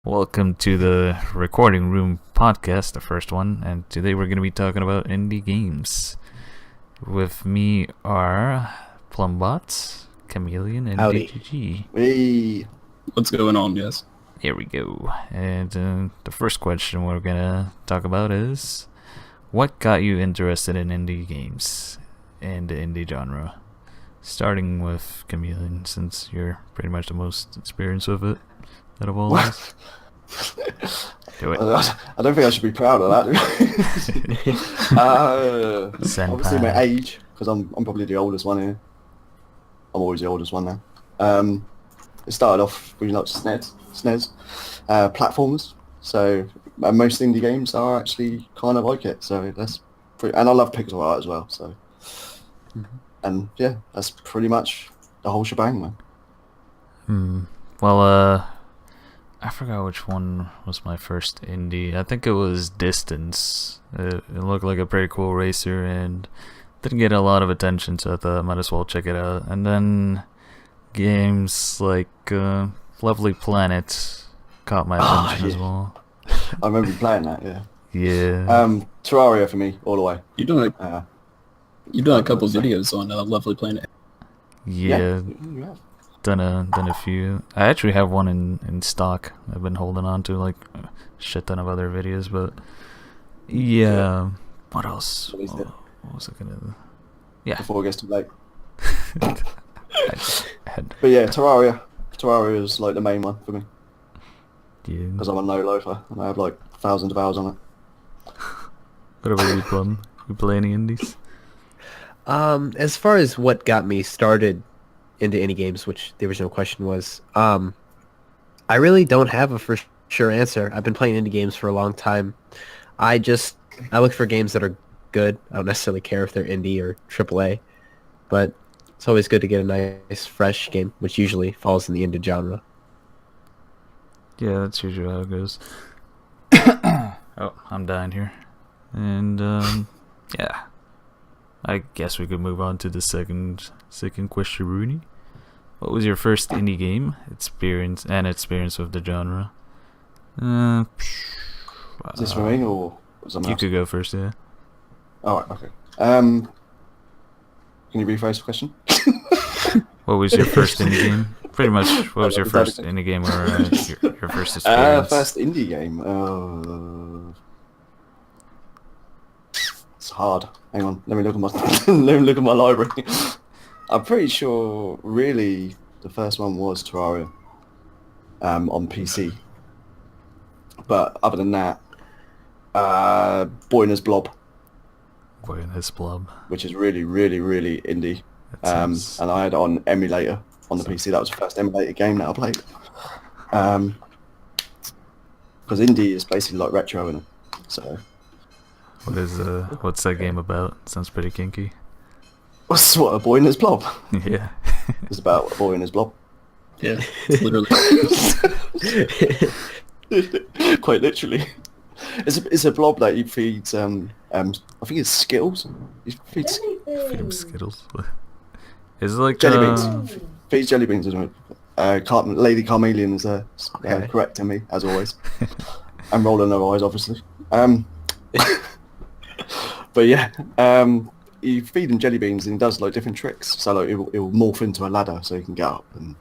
Welcome to the Recording Room podcast, the first one, and today we're going to be talking about indie games. With me are Plumbot, Kameleon, and Howdy. DeeGeeG. Hey, What's going on, guys? Here we go. And the first question we're going to talk about is, what got you interested in indie games and the indie genre? Starting with Kameleon, since you're pretty much the most experienced with it out of all of us. Do it. I don't think I should be proud of that. Obviously my age, because I'm probably the oldest one here. I'm always the oldest one now. It started off with like SNES, platformers. So most indie games are actually kind of like it. So that's pretty, and I love pixel art as well. So, and yeah, that's pretty much the whole shebang, man. Well, I forgot which one was my first indie. I think it was Distance. It looked like a pretty cool racer and didn't get a lot of attention, so I thought I might as well check it out. And then games like Lovely Planet caught my attention as well. I remember you playing that, yeah. Yeah. Terraria for me, all the way. You've done a couple videos on Lovely Planet. Yeah. You have. Done a few. I actually have one in stock. I've been holding on to like a shit ton of other videos, but yeah. What else? What was I gonna? Yeah. Before it gets too late. I had, But yeah, Terraria is like the main one for me yeah. because I'm a no loafer and I have like thousands of hours on it. What about you, Plum? You play any indies? As far as what got me started into indie games, which the original question was, I really don't have a for sure answer. I've been playing indie games for a long time. I look for games that are good. I don't necessarily care if they're indie or AAA, but it's always good to get a nice, fresh game, which usually falls in the indie genre. Yeah, that's usually how it goes. Oh, I'm dying here. And yeah. I guess we could move on to the second question, Rooney. What was your first indie game experience with the genre? Is this for me or something You else? could go first, yeah. Alright, okay. Can you rephrase the question? What was your first indie game? Pretty much, what was your first indie game or your first experience? First indie game. It's hard. Hang on, let me look at my library. I'm pretty sure, really, the first one was Terraria on PC. But other than that, Boy and His Blob, Boy and His Blob. which is really, really, really indie. And I had it on emulator on the PC. That was the first emulator game that I played. Because indie is basically like retro, isn't it? So. What's that game about? Sounds pretty kinky. What's what, a boy and his blob? Yeah. It's about a boy and his blob. Yeah, it's literally. Quite literally. It's a blob that he feeds, I think it's Skittles. He feeds Feed him Skittles. Is it like jelly beans. Feeds jelly beans, isn't it? Lady Kameleon is correcting me, as always. I'm rolling her eyes, obviously. But yeah, you feed him jelly beans and he does like different tricks. So like it'll morph into a ladder so he can get up, and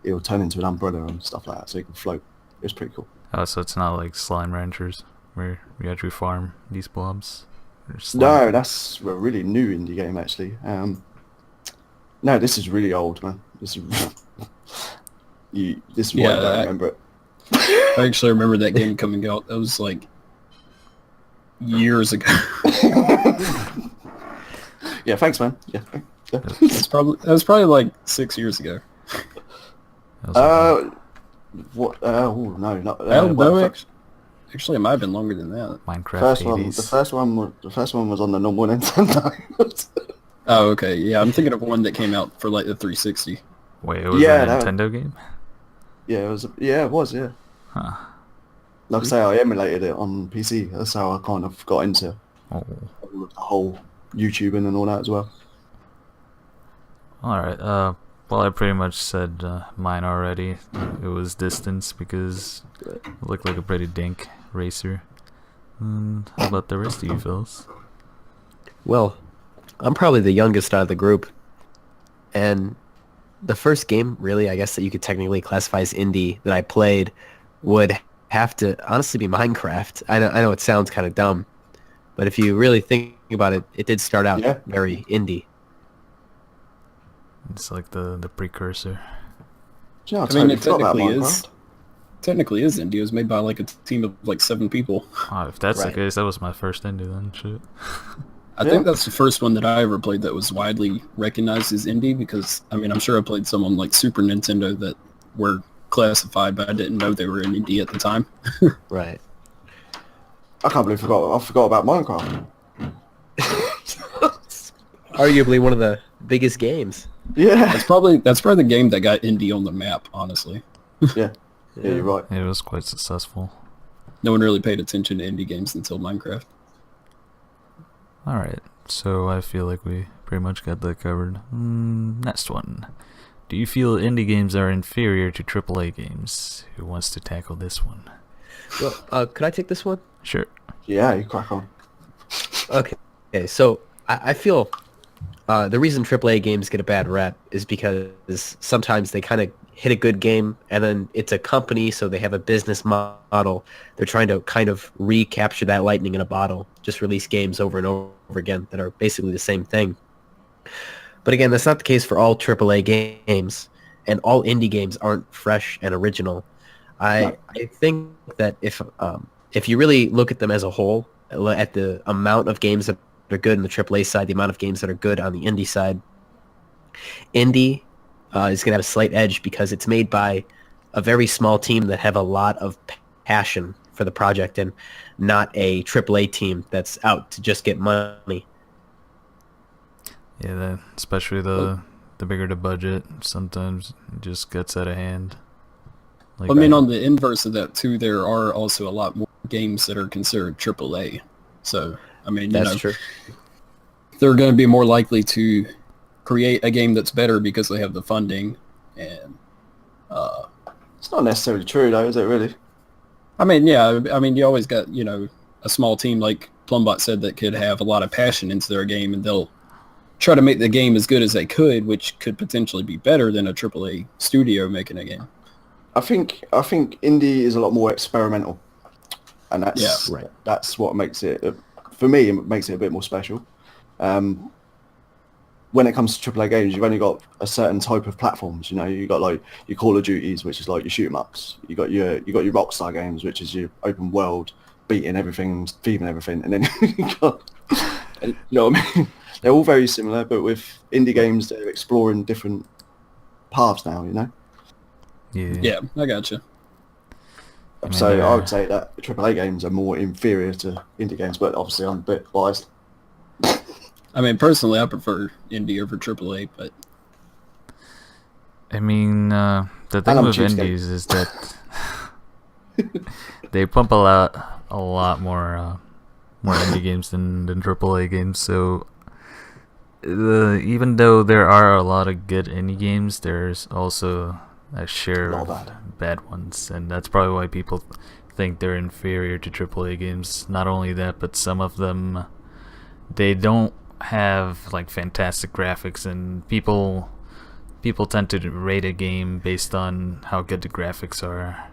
it'll turn into an umbrella and stuff like that so he can float. It's pretty cool. Oh, so it's not like Slime Ranchers where you actually farm these blobs? No, that's a really new indie game actually. No, this is really old, man. This is this is why I don't remember it. I actually remember that game coming out. That was like years ago. Yeah, thanks, man. Yeah. That was probably like 6 years ago. What? Oh no, not. Actually, it might have been longer than that. Minecraft The first one was on the normal Nintendo. Oh, okay. Yeah, I'm thinking of one that came out for like the 360. Wait, it was a Nintendo game? Yeah, it was. Yeah, it was. Yeah. Huh. Like I say, I emulated it on PC. That's how I kind of got into Oh. the whole YouTubing and all that as well. Alright, Well, I pretty much said mine already. It was Distance because it looked like a pretty dink racer. And how about the rest of you, Phils? Well, I'm probably the youngest out of the group, and the first game, really, I guess that you could technically classify as indie that I played would have to honestly be Minecraft. I know it sounds kind of dumb, but if you really think about it, it did start out Yeah. very indie. It's like the precursor. Do you know, I I mean, totally it forgot about technically Minecraft. is. Technically is indie. It was made by like a team of like 7 people. Oh, if that's Right. the case, that was my first indie then. Shit. I think that's the first one that I ever played that was widely recognized as indie because, I mean, I'm sure I played some on like Super Nintendo that were classified, but I didn't know they were an indie at the time. Right. I can't believe I forgot about Minecraft. Arguably one of the biggest games. Yeah. That's probably the game that got indie on the map, honestly. Yeah. Yeah, you're right. It was quite successful. No one really paid attention to indie games until Minecraft. Alright, so I feel like we pretty much got that covered. Next one. Do you feel indie games are inferior to AAA games? Who wants to tackle this one? Well, could I take this one? Sure. Yeah, you crack on. Okay, so I feel the reason AAA games get a bad rap is because sometimes they kind of hit a good game, and then it's a company, so they have a business model. They're trying to kind of recapture that lightning in a bottle, just release games over and over again that are basically the same thing. But again, that's not the case for all AAA games, and all indie games aren't fresh and original. I think that if you really look at them as a whole, at the amount of games that are good on the AAA side, the amount of games that are good on the indie side, indie is going to have a slight edge because it's made by a very small team that have a lot of passion for the project and not a AAA team that's out to just get money. Yeah, especially the bigger the budget, sometimes it just gets out of hand. Like, I mean, on the inverse of that too, there are also a lot more games that are considered AAA. So, I mean, That's true. they're going to be more likely to create a game that's better because they have the funding. And, It's not necessarily true, though, is it, really? I mean, yeah, I mean, you always got, a small team like Plumbot said that could have a lot of passion into their game, and they'll try to make the game as good as they could, which could potentially be better than a AAA studio making a game. I think indie is a lot more experimental, and that's right. That's what makes it, for me, it makes it a bit more special. When it comes to AAA games, you've only got a certain type of platforms. You got like your Call of Duties, which is like your shoot 'em ups. You got your Rockstar games, which is your open world, beating everything, thieving everything, and then you got, you know what I mean? They're all very similar, but with indie games, they're exploring different paths now. Yeah, I gotcha. So I would say that AAA games are more inferior to indie games, but obviously I'm a bit biased. I mean, personally, I prefer indie over AAA, but I mean, the thing I'm with cheapskate. indies is that they pump a lot more indie games than AAA games. So even though there are a lot of good indie games, there's also a share Not of bad ones, and that's probably why people think they're inferior to AAA games. Not only that, but some of them, they don't have like fantastic graphics, and people tend to rate a game based on how good the graphics are.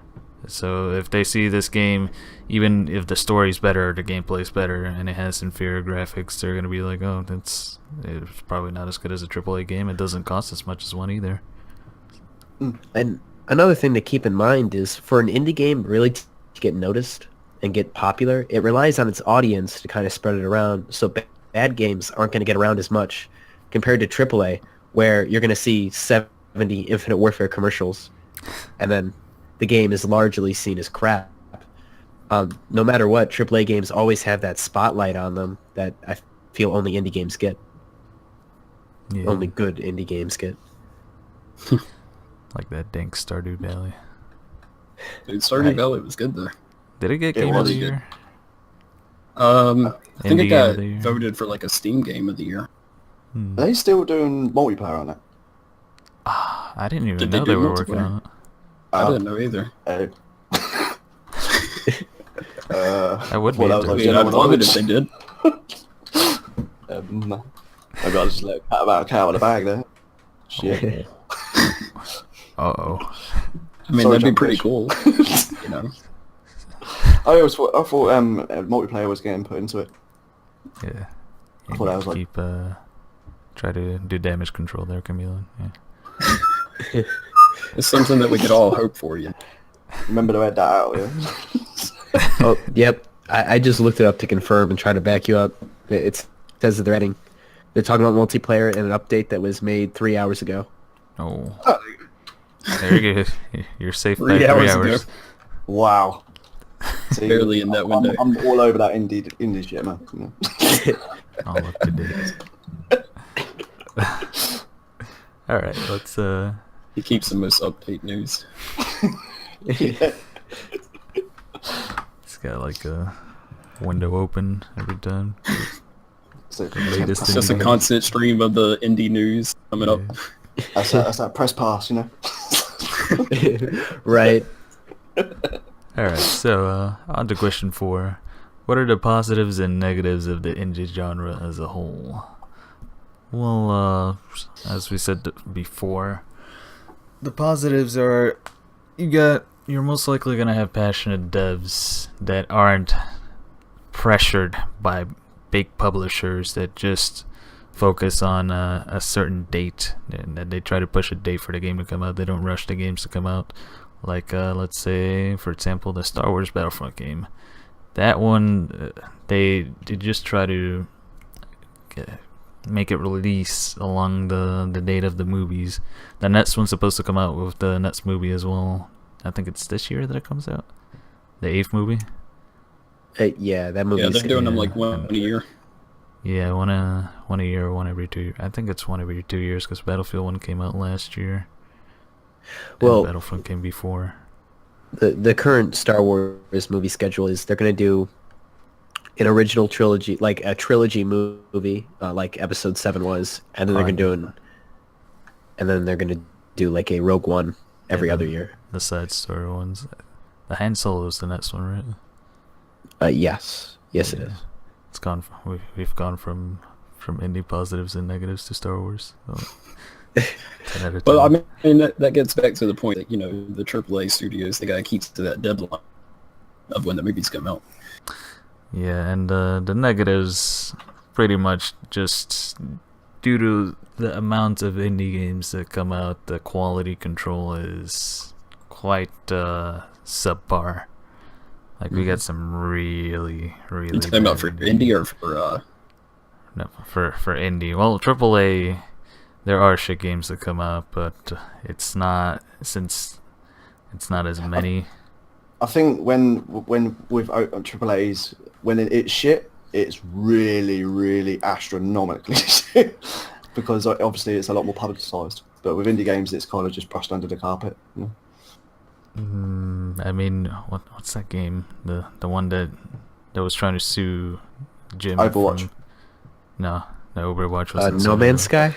So if they see this game, even if the story's better, the gameplay's better, and it has inferior graphics, they're gonna be like, oh, it's probably not as good as a AAA game. It doesn't cost as much as one either. And another thing to keep in mind is for an indie game really to get noticed and get popular, it relies on its audience to kind of spread it around. So bad games aren't going to get around as much compared to AAA, where you're going to see 70 Infinite Warfare commercials, and then the game is largely seen as crap. No matter what, AAA games always have that spotlight on them that I feel only indie games get. Yeah, Only good indie games get. like that dank Stardew Valley. dude, Stardew Right. Valley was good though. Did it get It Game of was the good. Year? I think Indie it Game of got the Year. voted for like a Steam Game of the Year. Are they still doing multiplayer on it? I didn't even Did know they they do were working multiplayer? on it. I didn't know either. I would well, be that was I like mean, I'd general love it if knowledge. they did. Maybe I'll just let a cow in the bag there. Shit. Uh-oh. I mean, Sorry, that'd be John pretty Fish. cool. You know. I thought multiplayer was getting put into it. Yeah. I thought that was like Keep, try to do damage control there, Kameleon. Yeah. It's something that we could all hope for, you know. remember to add that out. Yeah. Oh, yep. I just looked it up to confirm and try to back you up. It says that they're talking about multiplayer and an update that was made 3 hours ago. Oh. There you go. You're safe by 3 3 hours hours. ago. Wow. See, Barely in that window. I'm all over that indie shit, man. You know. All up to date. Alright, let's He keeps the most update news. Yeah. it's got like a window open every time. So, latest It's just a indie. constant stream of the indie news coming up. that's that press pass, you know. Right. Alright, so on to question 4. What are the positives and negatives of the indie genre as a whole? Well, as we said before, the positives are you're most likely gonna have passionate devs that aren't pressured by big publishers that just focus on a certain date, and that they try to push a date for the game to come out. They don't rush the games to come out. Like, let's say, for example, the Star Wars Battlefront game. That one, they just try to make it release along the date of the movies. The next one's supposed to come out with the next movie as well. I think it's this year that it comes out. The 8th movie. Yeah, that movie. Yeah, they're doing them yeah, like one a year. Yeah, one a year, one every 2 years. I think it's one every 2 years because Battlefield 1 came out last year. Well, and Battlefront came before. the current Star Wars movie schedule is they're going to do an original trilogy, like a trilogy movie, like Episode 7 was, and then they're going to do like a Rogue One every other year. The side story ones. The Han Solo is the next one, right? Yes, it is. It's gone. We've gone from indie positives and negatives to Star Wars. So 10 out of 10. Well, I mean, that gets back to the point that, you know, the AAA studios, they got to keep to that deadline of when the movies come out. Yeah, and the negatives pretty much just due to the amount of indie games that come out, the quality control is quite subpar. Like, we got some really You talking bad about for indie or for... No, for indie. Well, AAA, there are shit games that come out, but it's not, since it's not as many. I think when with AAA's, when it's shit, it's really astronomically shit. Because obviously it's a lot more publicised. But with indie games, it's kind of just brushed under the carpet. You know? I mean, what's that game? The one that was trying to sue Jim. Overwatch. No, Overwatch was No Man's Sky?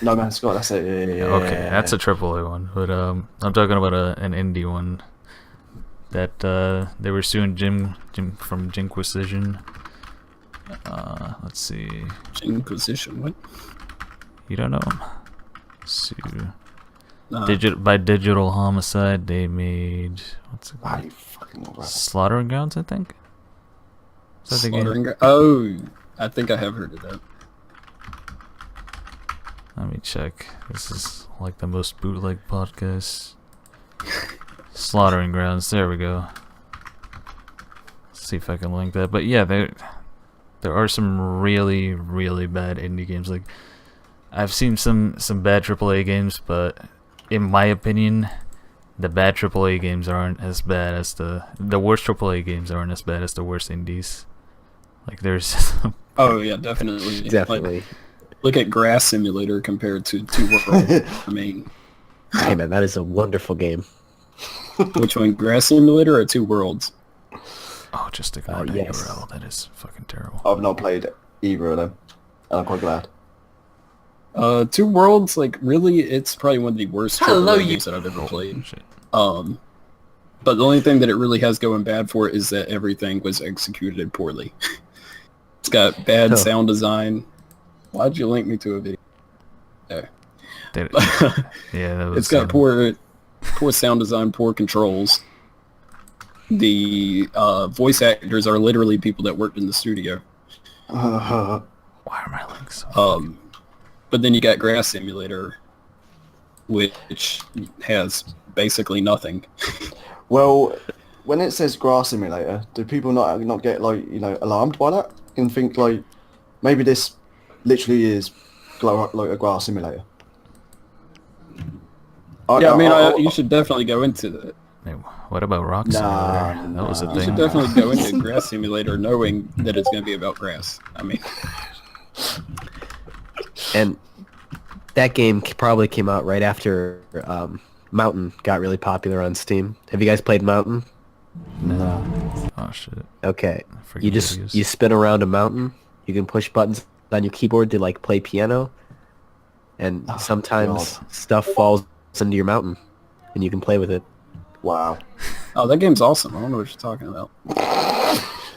No Man's Sky, that's it. Yeah. Okay, that's a AAA one. But I'm talking about an indie one that they were suing Jim from Jinquisition. Let's see. Inquisition, what? You don't know him? Sue. Nah. By Digital Homicide, they made what's it Ah, called? you fucking rabbit. Slaughtering Grounds, I think. Is that the game? Slaughtering Oh, I think I have heard of that. Let me check. This is like the most bootleg podcast. Slaughtering Grounds. There we go. Let's see if I can link that. But yeah, there are some really bad indie games. Like, I've seen some bad AAA games, but in my opinion, the bad AAA games aren't as bad as the worst AAA games aren't as bad as the worst indies. Like, there's Oh, yeah, definitely. Definitely. Like, look at Grass Simulator compared to Two Worlds. I mean, Hey man, that is a wonderful game. which one, Grass Simulator or Two Worlds? oh, just ignore that yes. URL. That is fucking terrible. I've not played either of them, and I'm quite glad. Two Worlds, like, really, it's probably one of the worst Hello, AAA you- games that I've ever played. Shit. But the only thing that it really has going bad for it is that everything was executed poorly. It's got bad Oh. sound design. Why'd you link me to a video? There. Did- yeah, that was. It's got poor sound design, poor controls. The voice actors are literally people that worked in the studio. Why are my links? So But then you got Grass Simulator, which has basically nothing. Well, when it says grass simulator, do people not get like alarmed by that and think like maybe this literally is like a grass simulator? You should definitely go into that. Hey, what about Rock Nah, Simulator? That was a nah. You thing. should definitely go into Grass Simulator knowing that it's going to be about grass. I mean, And that game probably came out right after Mountain got really popular on Steam. Have you guys played Mountain? No. Oh shit. Okay. I forget You what just it is. you spin around a mountain. You can push buttons on your keyboard to like play piano, and Oh, sometimes God. stuff falls into your mountain, and you can play with it. Wow. oh, that game's awesome. I don't know what you're talking about.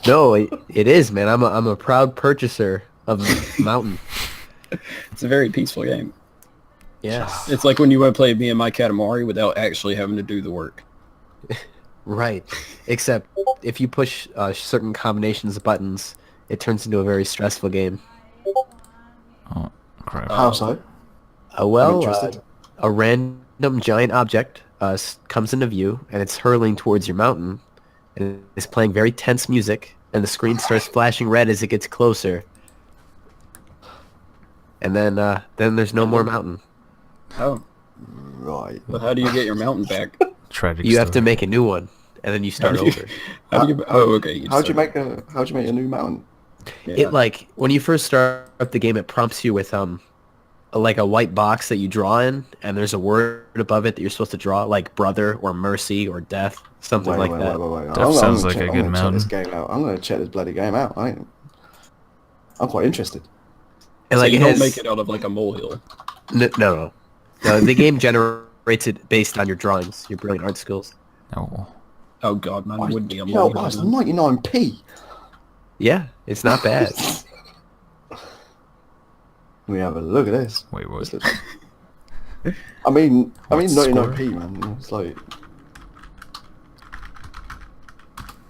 No, it is, man. I'm a proud purchaser of Mountain. It's a very peaceful game. Yes. It's like when you want to play Me and My Katamari without actually having to do the work. Right. Except if you push certain combinations of buttons, it turns into a very stressful game. Oh crap. How so? Well, interested. a random giant object comes into view, and it's hurling towards your mountain, and it's playing very tense music, and the screen starts flashing red as it gets closer. And then there's no more mountain. Oh, Right. well, how do you get your mountain back? Tragic. You have to story. make a new one, and then you start How do you- over. How do you? Oh, okay. How'd you make a new mountain? Yeah. It like when you first start the game, it prompts you with like a white box that you draw in, and there's a word above it that you're supposed to draw, like brother or mercy or death, something like that. Wait. That sounds like a good I'm gonna check this mountain. game out. I'm gonna check this bloody game out. I'm quite interested. And So like you it don't has, make it out of like a molehill. No. The game generates it based on your drawings, your brilliant art skills. Oh. Oh god, mine wouldn't be a You know, molehill. it's then. 99p. Yeah, it's not bad. Let me have a look at this. Wait, what? This looks- I mean, What score? 99p, man. It's like,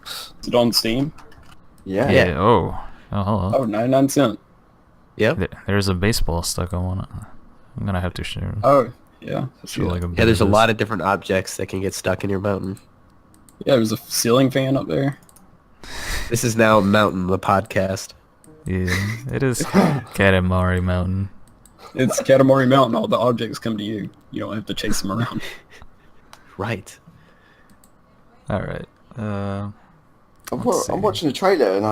Is it on Steam? yeah. Yeah. Oh. Oh, hello. Oh, 99 cents. Yep. There's a baseball stuck on one. I'm gonna have to share. Oh, yeah. Show like a Yeah, there's a bit of lot of different objects that can get stuck in your mountain. Yeah, there's a ceiling fan up there. This is now Mountain, the podcast. this. Yeah, it is Katamari Mountain. It's Katamari Mountain. All the objects come to you. You don't have to chase them around. Right. All right. I'm Let's see. watching the trailer and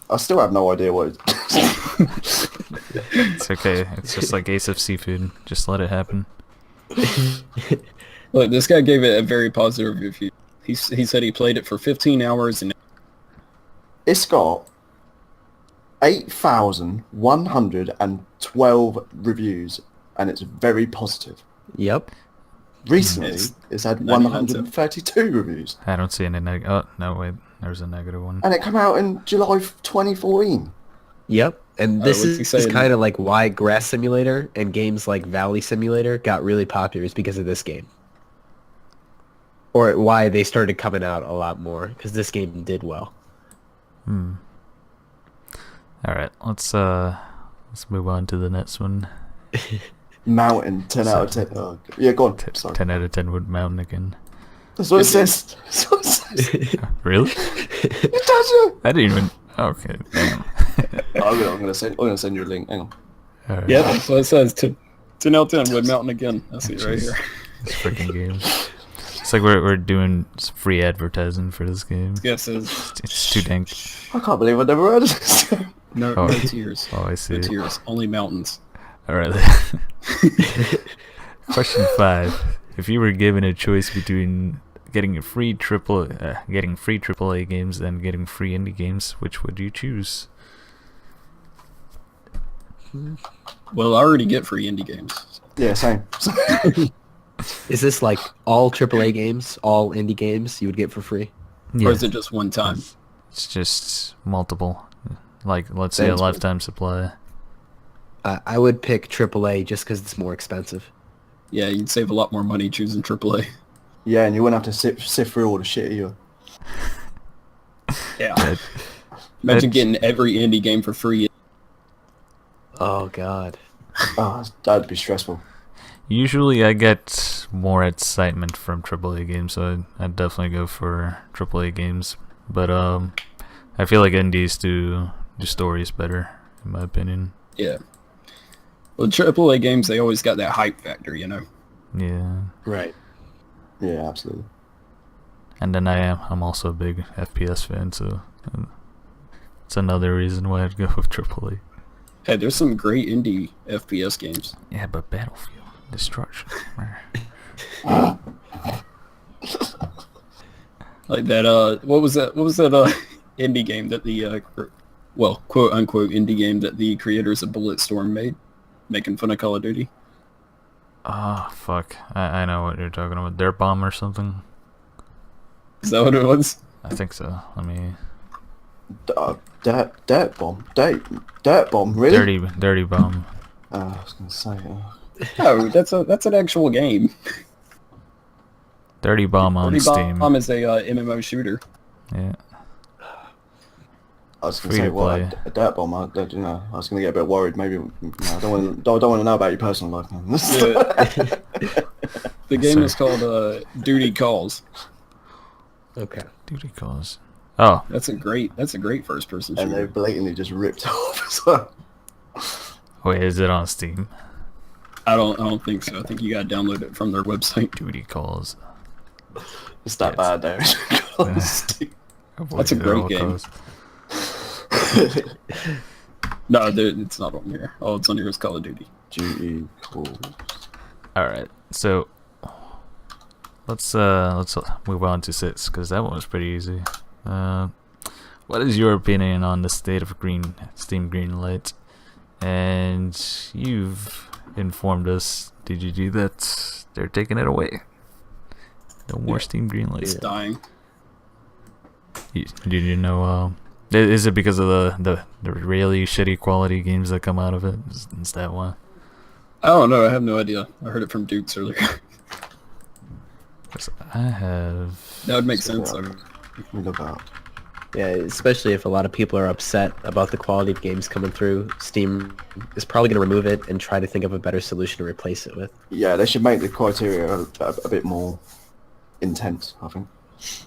I still have no idea what it's... It's okay. It's just like Ace of Seafood. Just let it happen. Look, this guy gave it a very positive review. He said he played it for 15 hours and It's got 8,112 reviews and it's very positive. Yep. Recently, It's it's had 99 cents. 132 reviews. I don't see any negative. Oh no, wait. There's a negative one. And it came out in July 2014. Yep. And this what's he is saying? kind of like why Grass Simulator and games like Valley Simulator got really popular is because of this game. Or why they started coming out a lot more, because this game did well. All right. Let's move on to the next one. Mountain, 10 out of 10. Oh, yeah, go on. Sorry. 10 out of 10 wood mountain again. That's what it says. That's what it says. Really? It does you. I didn't even. Okay. Damn. I'm gonna send you a link. Hang on. All right. yeah, that's what it says. 10 out of 10 Wood Mountain again. I see it right here. This freaking game. It's like we're doing some free advertising for this game. Yeah, it says It's too dank. I can't believe I never heard of this. no, Oh. no tears. Oh, I see. No tears. Only mountains. All right. Question 5: If you were given a choice between getting free AAA games and getting free indie games, which would you choose? Well, I already get free indie games. Yeah, same. Is this like all AAA games, all indie games you would get for free? Yeah. Or is it just one time? It's just multiple. Like, let's say a lifetime supply. I would pick AAA just because it's more expensive. Yeah, you'd save a lot more money choosing AAA. Yeah, and you wouldn't have to sift through all the shit either. Yeah. Imagine getting every indie game for free. Oh god. Oh, that'd be stressful. Usually I get more excitement from AAA games, so I'd definitely go for AAA games. But I feel like indies do stories better, in my opinion. Yeah. Well, AAA games, they always got that hype factor, you know? Yeah. Right. Yeah, absolutely. And then I'm also a big FPS fan, so it's another reason why I'd go with AAA. Hey, there's some great indie FPS games. Yeah, but Battlefield Destruction. Like that, what was that indie game that the, well, quote-unquote indie game that the creators of Bulletstorm made? Making fun of Call of Duty? Oh, fuck. I know what you're talking about. Dirt Bomb or something? Is that what it was? I think so. Let me... Dirt bomb, really? Dirty Bomb. I was gonna say. No, that's an actual game. Dirty Bomb on Dirty Steam. Bomb is a MMO shooter. Yeah. I was gonna Free say, to well, play. a dirt bomb. I was gonna get a bit worried. Maybe I don't want to know about your personal life, man. The game is called Duty Calls. Okay. Duty Calls. Oh. That's a great first person And they shooter. blatantly just ripped off as well. Wait, is it on Steam? I don't think so. I think you gotta download it from their website. Duty Calls. It's that bad, though. That's a great game. No, it's not on here. All it's on here is Call of Duty. Duty calls. Alright, so let's move on to 6, because that one was pretty easy. What is your opinion on the state of Steam Greenlight? And you've informed us, DeeGeeG, that they're taking it away. No more Steam Greenlight. It's dying. Did you know? Is it because of the really shitty quality games that come out of it? Is that why? I don't know. I have no idea. I heard it from Dukes earlier. 'Cause I have. That would make sense. Let me look up. Yeah, especially if a lot of people are upset about the quality of games coming through, Steam is probably going to remove it and try to think of a better solution to replace it with. Yeah, they should make the criteria a bit more intense, I think.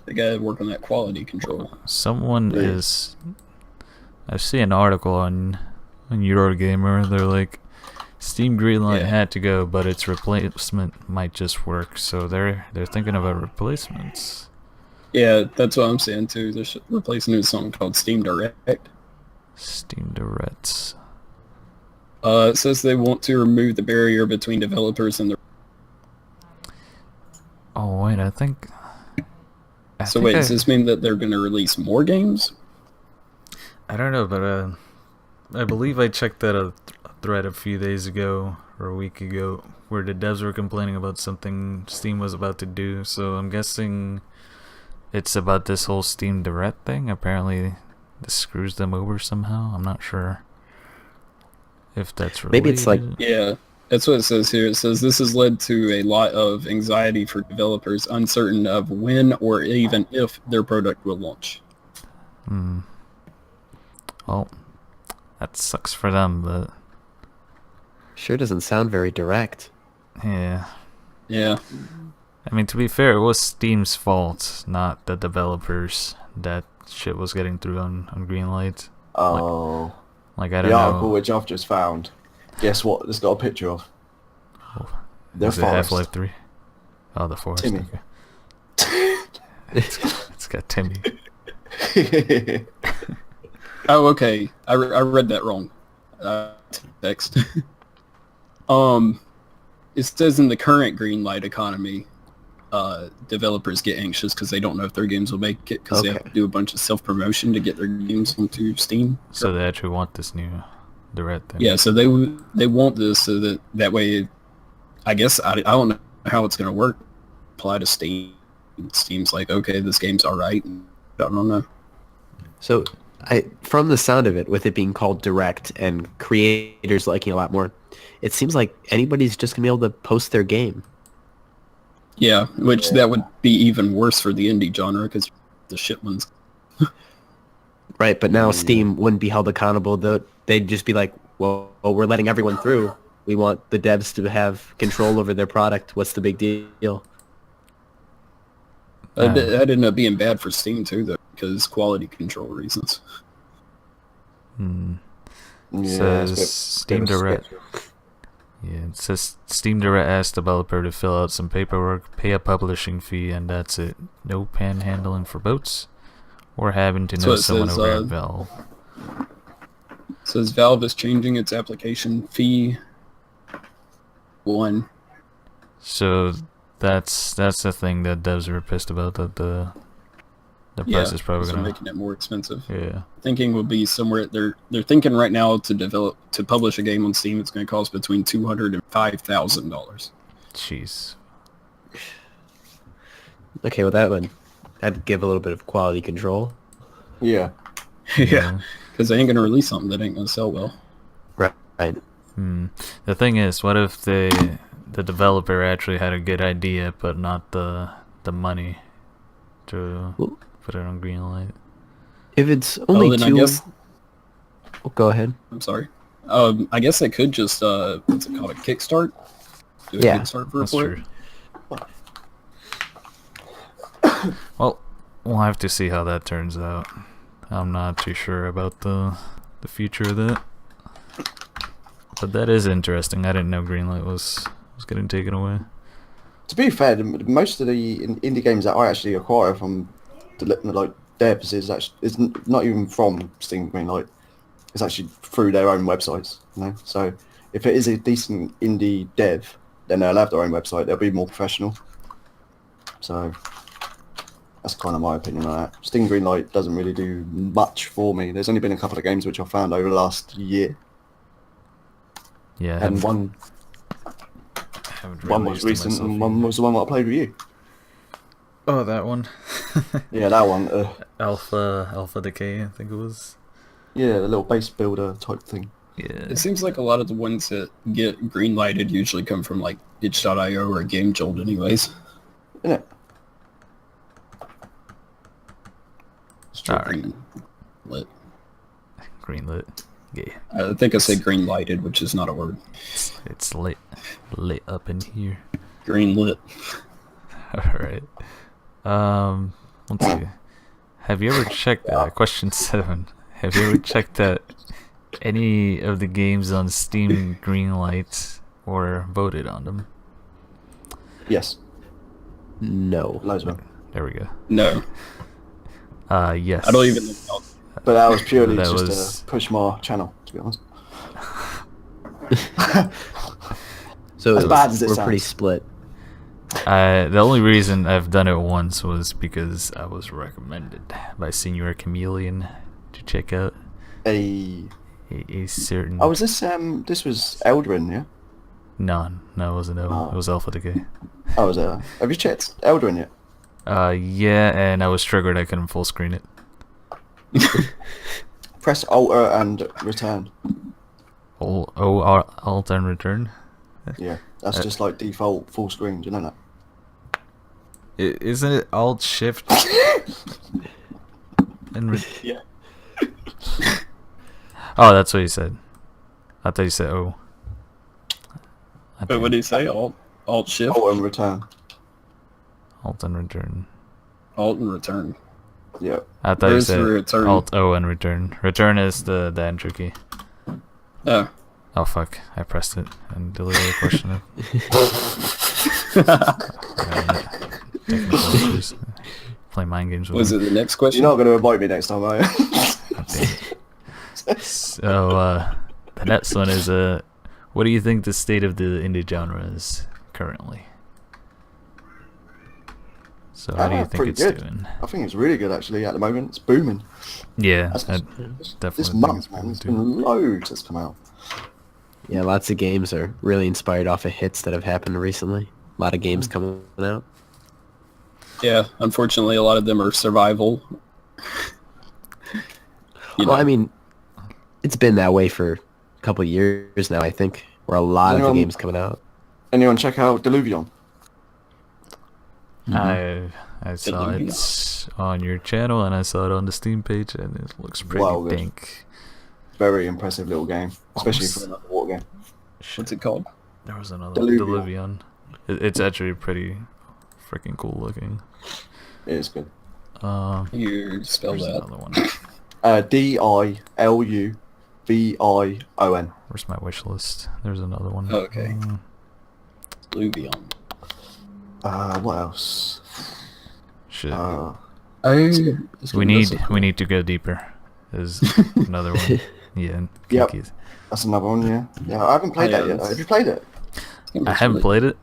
They gotta work on that quality control. Someone Yeah. is. I see an article on Eurogamer. They're like, Steam Greenlight had to go, but its replacement might just work. So they're thinking about replacements. Yeah, that's what I'm saying too. They're replacing it with something called Steam Direct. Steam Direct. It says they want to remove the barrier between developers and the. Oh wait, I think. So wait, does this mean that they're going to release more games? I don't know, but I believe I checked that a thread a few days ago or a week ago where the devs were complaining about something Steam was about to do. So I'm guessing it's about this whole Steam Direct thing. Apparently, this screws them over somehow. I'm not sure if that's related. Maybe it's like Yeah, that's what it says here. It says this has led to a lot of anxiety for developers, uncertain of when or even if their product will launch. Well, that sucks for them, but sure doesn't sound very direct. yeah. Yeah. I mean, to be fair, it was Steam's fault, not the developers, that shit was getting through on Greenlight. Oh. Like, I The don't article know. which I've just found. Guess what? It's got a picture of. The Is it forest. Half-Life 3? Oh, the forest. Timmy. Okay. It's got Timmy. Oh, okay. I read that wrong. Text. It says in the current green light economy, developers get anxious because they don't know if their games will make it because they have Okay. to do a bunch of self-promotion to get their games onto Steam. So they actually want this new... direct thing. Yeah, so they want this so that way, I guess, I don't know how it's going to work. Apply to Steam. Steam's like, okay, this game's all right. I don't know. So, from the sound of it, with it being called Direct and creators liking a lot more, it seems like anybody's just going to be able to post their game. Yeah, which that would be even worse for the indie genre because the shit ones. Right, but now Steam wouldn't be held accountable. They'd just be like, well, we're letting everyone through. We want the devs to have control over their product. What's the big deal? That ended up being bad for Steam too, though, because quality control reasons. Says Steam Direct. Yeah, it says Steam Direct asked developer to fill out some paperwork, pay a publishing fee, and that's it. No panhandling for boats, or having to know someone over at Valve. Says Valve is changing its application fee. One. So that's the thing that devs are pissed about, that the price is probably gonna making it more expensive. Yeah. Thinking will be somewhere they're thinking right now to publish a game on Steam. It's going to cost between $200 and $5,000. Jeez. Okay, well that'd give a little bit of quality control. Yeah. Yeah, because they ain't going to release something that ain't going to sell well. Right. The thing is, what if the developer actually had a good idea but not the money to put it on Greenlight? If it's only then I guess, go ahead. I'm sorry. I guess they could just what's it called, a kickstart? Do a kickstart for that's it. true. Well, we'll have to see how that turns out. I'm not too sure about the future of that. But that is interesting. I didn't know Greenlight was getting taken away. To be fair, most of the indie games that I actually acquire from devs is not even from Steam Greenlight. It's actually through their own websites. You know, so if it is a decent indie dev, then they'll have their own website. They'll be more professional. So that's kind of my opinion on that. Steam Greenlight doesn't really do much for me. There's only been a couple of games which I found over the last year. Yeah, and one was recent, and one was the one that I played with you. Oh, that one. Yeah, that one. Alpha Decay, I think it was. Yeah, the little base builder type thing. Yeah. It seems like a lot of the ones that get greenlighted usually come from like itch.io or Game Jolt anyways. Isn't it? Greenlit. Greenlit. Yeah. I think I said green-lighted, which is not a word. It's lit up in here. Green-lit. Alright. Let's see. Have you ever checked question 7. Have you ever checked that any of the games on Steam Greenlight or voted on them? Yes. No. Loads of them. There we go. No. Yes. I don't even know. But that was purely That just was- to push my channel, to be honest. So As bad as it we're sounds. pretty split. The only reason I've done it once was because I was recommended by Senior Kameleon to check out a certain... Oh, was this was Eldrin, yeah? No, it wasn't Eldrin. Oh. It was Alpha Decay. Oh, was it? Have you checked Eldrin yet? Yeah, and I was triggered. I couldn't full screen it. Press Alt and return. Alt and return? Yeah, that's just like default full screen. Do you know that? Isn't it Alt Shift? and Yeah. Oh, that's what you said. I thought you said O. But what did he say? Alt shift? Alt and return. Alt and return. Alt and return. Yeah. I thought you Where's said return? Alt O and return. Return is the entry key. Oh. Oh fuck! I pressed it and deleted the question. Technical issues. Play mind games with Was me. it the next question? You're not going to invite me next time, are you? So the next one is what do you think the state of the indie genre is currently? So how do you think pretty it's good. doing? I think it's really good actually at the moment. It's booming. Yeah, That's- I This definitely think month, it's man, booming there's too. been loads that's come out. Yeah, lots of games are really inspired off of hits that have happened recently. A lot of games coming out. Yeah, unfortunately, a lot of them are survival. Well, I mean, it's been that way for a couple of years now, I think, where a lot of the Anyone- games coming out. Anyone check out Deluvion? I saw Deluvion. it on your channel and I saw it on the Steam page and it looks pretty Wow, good. pink. Very impressive little game, especially for an underwater game. What's it called? There was another Deluvion. Deluvion. It's actually pretty freaking cool looking. It is good. You spell There's that. another one. Diluvion. Where's my wish list? There's another one. Oh, okay. Luvion. What else? Shit. We we need to go deeper. Is another one. Yeah. Yep. Cookies. That's another one, yeah. Yeah, I haven't played that yet. Have you played it? I haven't played it,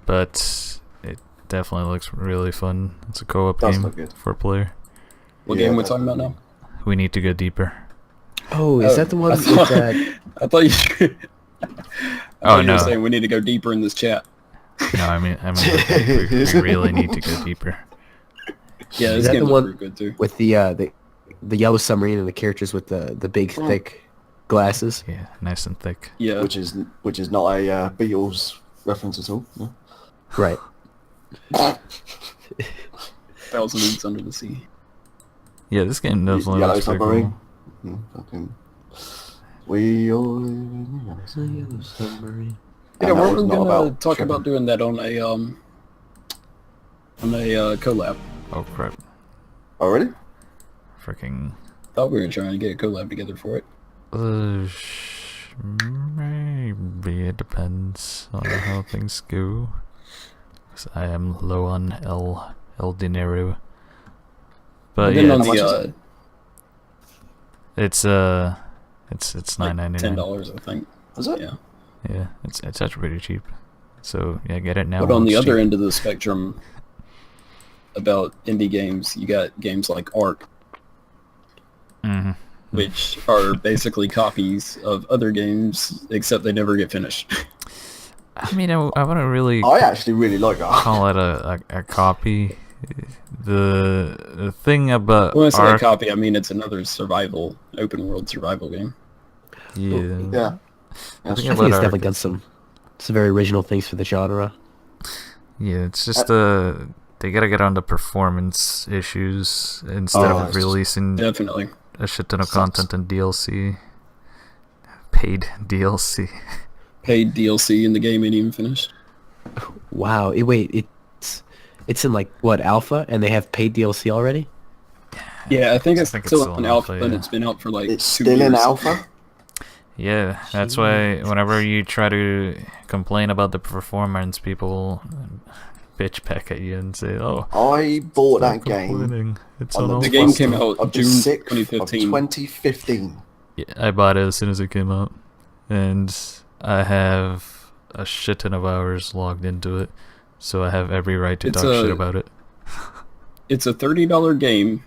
but it definitely looks really fun. It's a co-op Does game look good. for a player. What Yeah, game we're talking about now? We need to go deeper. Oh, is that the one I with thought, that? I thought you. Oh, you no. were saying we need to go deeper in this chat. No, I mean we really need to go deeper. Yeah, Is this that the game's one pretty good too. With the yellow submarine and the characters with the big thick glasses? Yeah, nice and thick. Yeah, Which is not a Beatles reference at all. No? Right. 1,000 Leagues Under the Sea. Yeah, this game definitely Yellow looks pretty Submarine. cool. Fucking. We all live in a yellow submarine. Submarine. Yeah, And that we're was not gonna about talk shipping. about doing that on a collab. Oh crap! Oh, really? Freaking. Thought we were trying to get a collab together for it. Maybe it depends on how things go. 'Cause I am low on el dinero. But And then yeah, on how much is the it's like $9.99. $10, I think. Is it? Yeah. Yeah, it's actually pretty cheap. So yeah, get it now. But while on the it's other cheap. end of the spectrum, about indie games, you got games like Ark, Mhm. which are basically copies of other games, except they never get finished. I mean, I wouldn't really I actually really like that. call it a copy. The thing about When I say a Ark, copy, I mean it's another open world survival game. yeah, Yeah. I That's think I about think it's Ark, definitely done some very original things for the genre. yeah, it's just they gotta get on the performance issues instead Oh, of it's just- releasing Definitely. a shit ton of Sucks. content and DLC, paid DLC. Paid DLC and the game ain't even finished. Wow. Wait, it's in like what, alpha, and they have paid DLC already? Yeah, I think it's think it's still still in in alpha, alpha, and yeah. it's been out for like It's 2 still years. in alpha. Yeah, that's why whenever you try to complain about the performance, people bitch back at you and say, "Oh, I bought stop that game complaining. It's on on the alpha." The game 12th came out of the June 6th 2015. Of 2015. Yeah, I bought it as soon as it came out, and I have a shit ton of hours logged into it, so I have every right to It's talk shit a- about it. It's a $30 game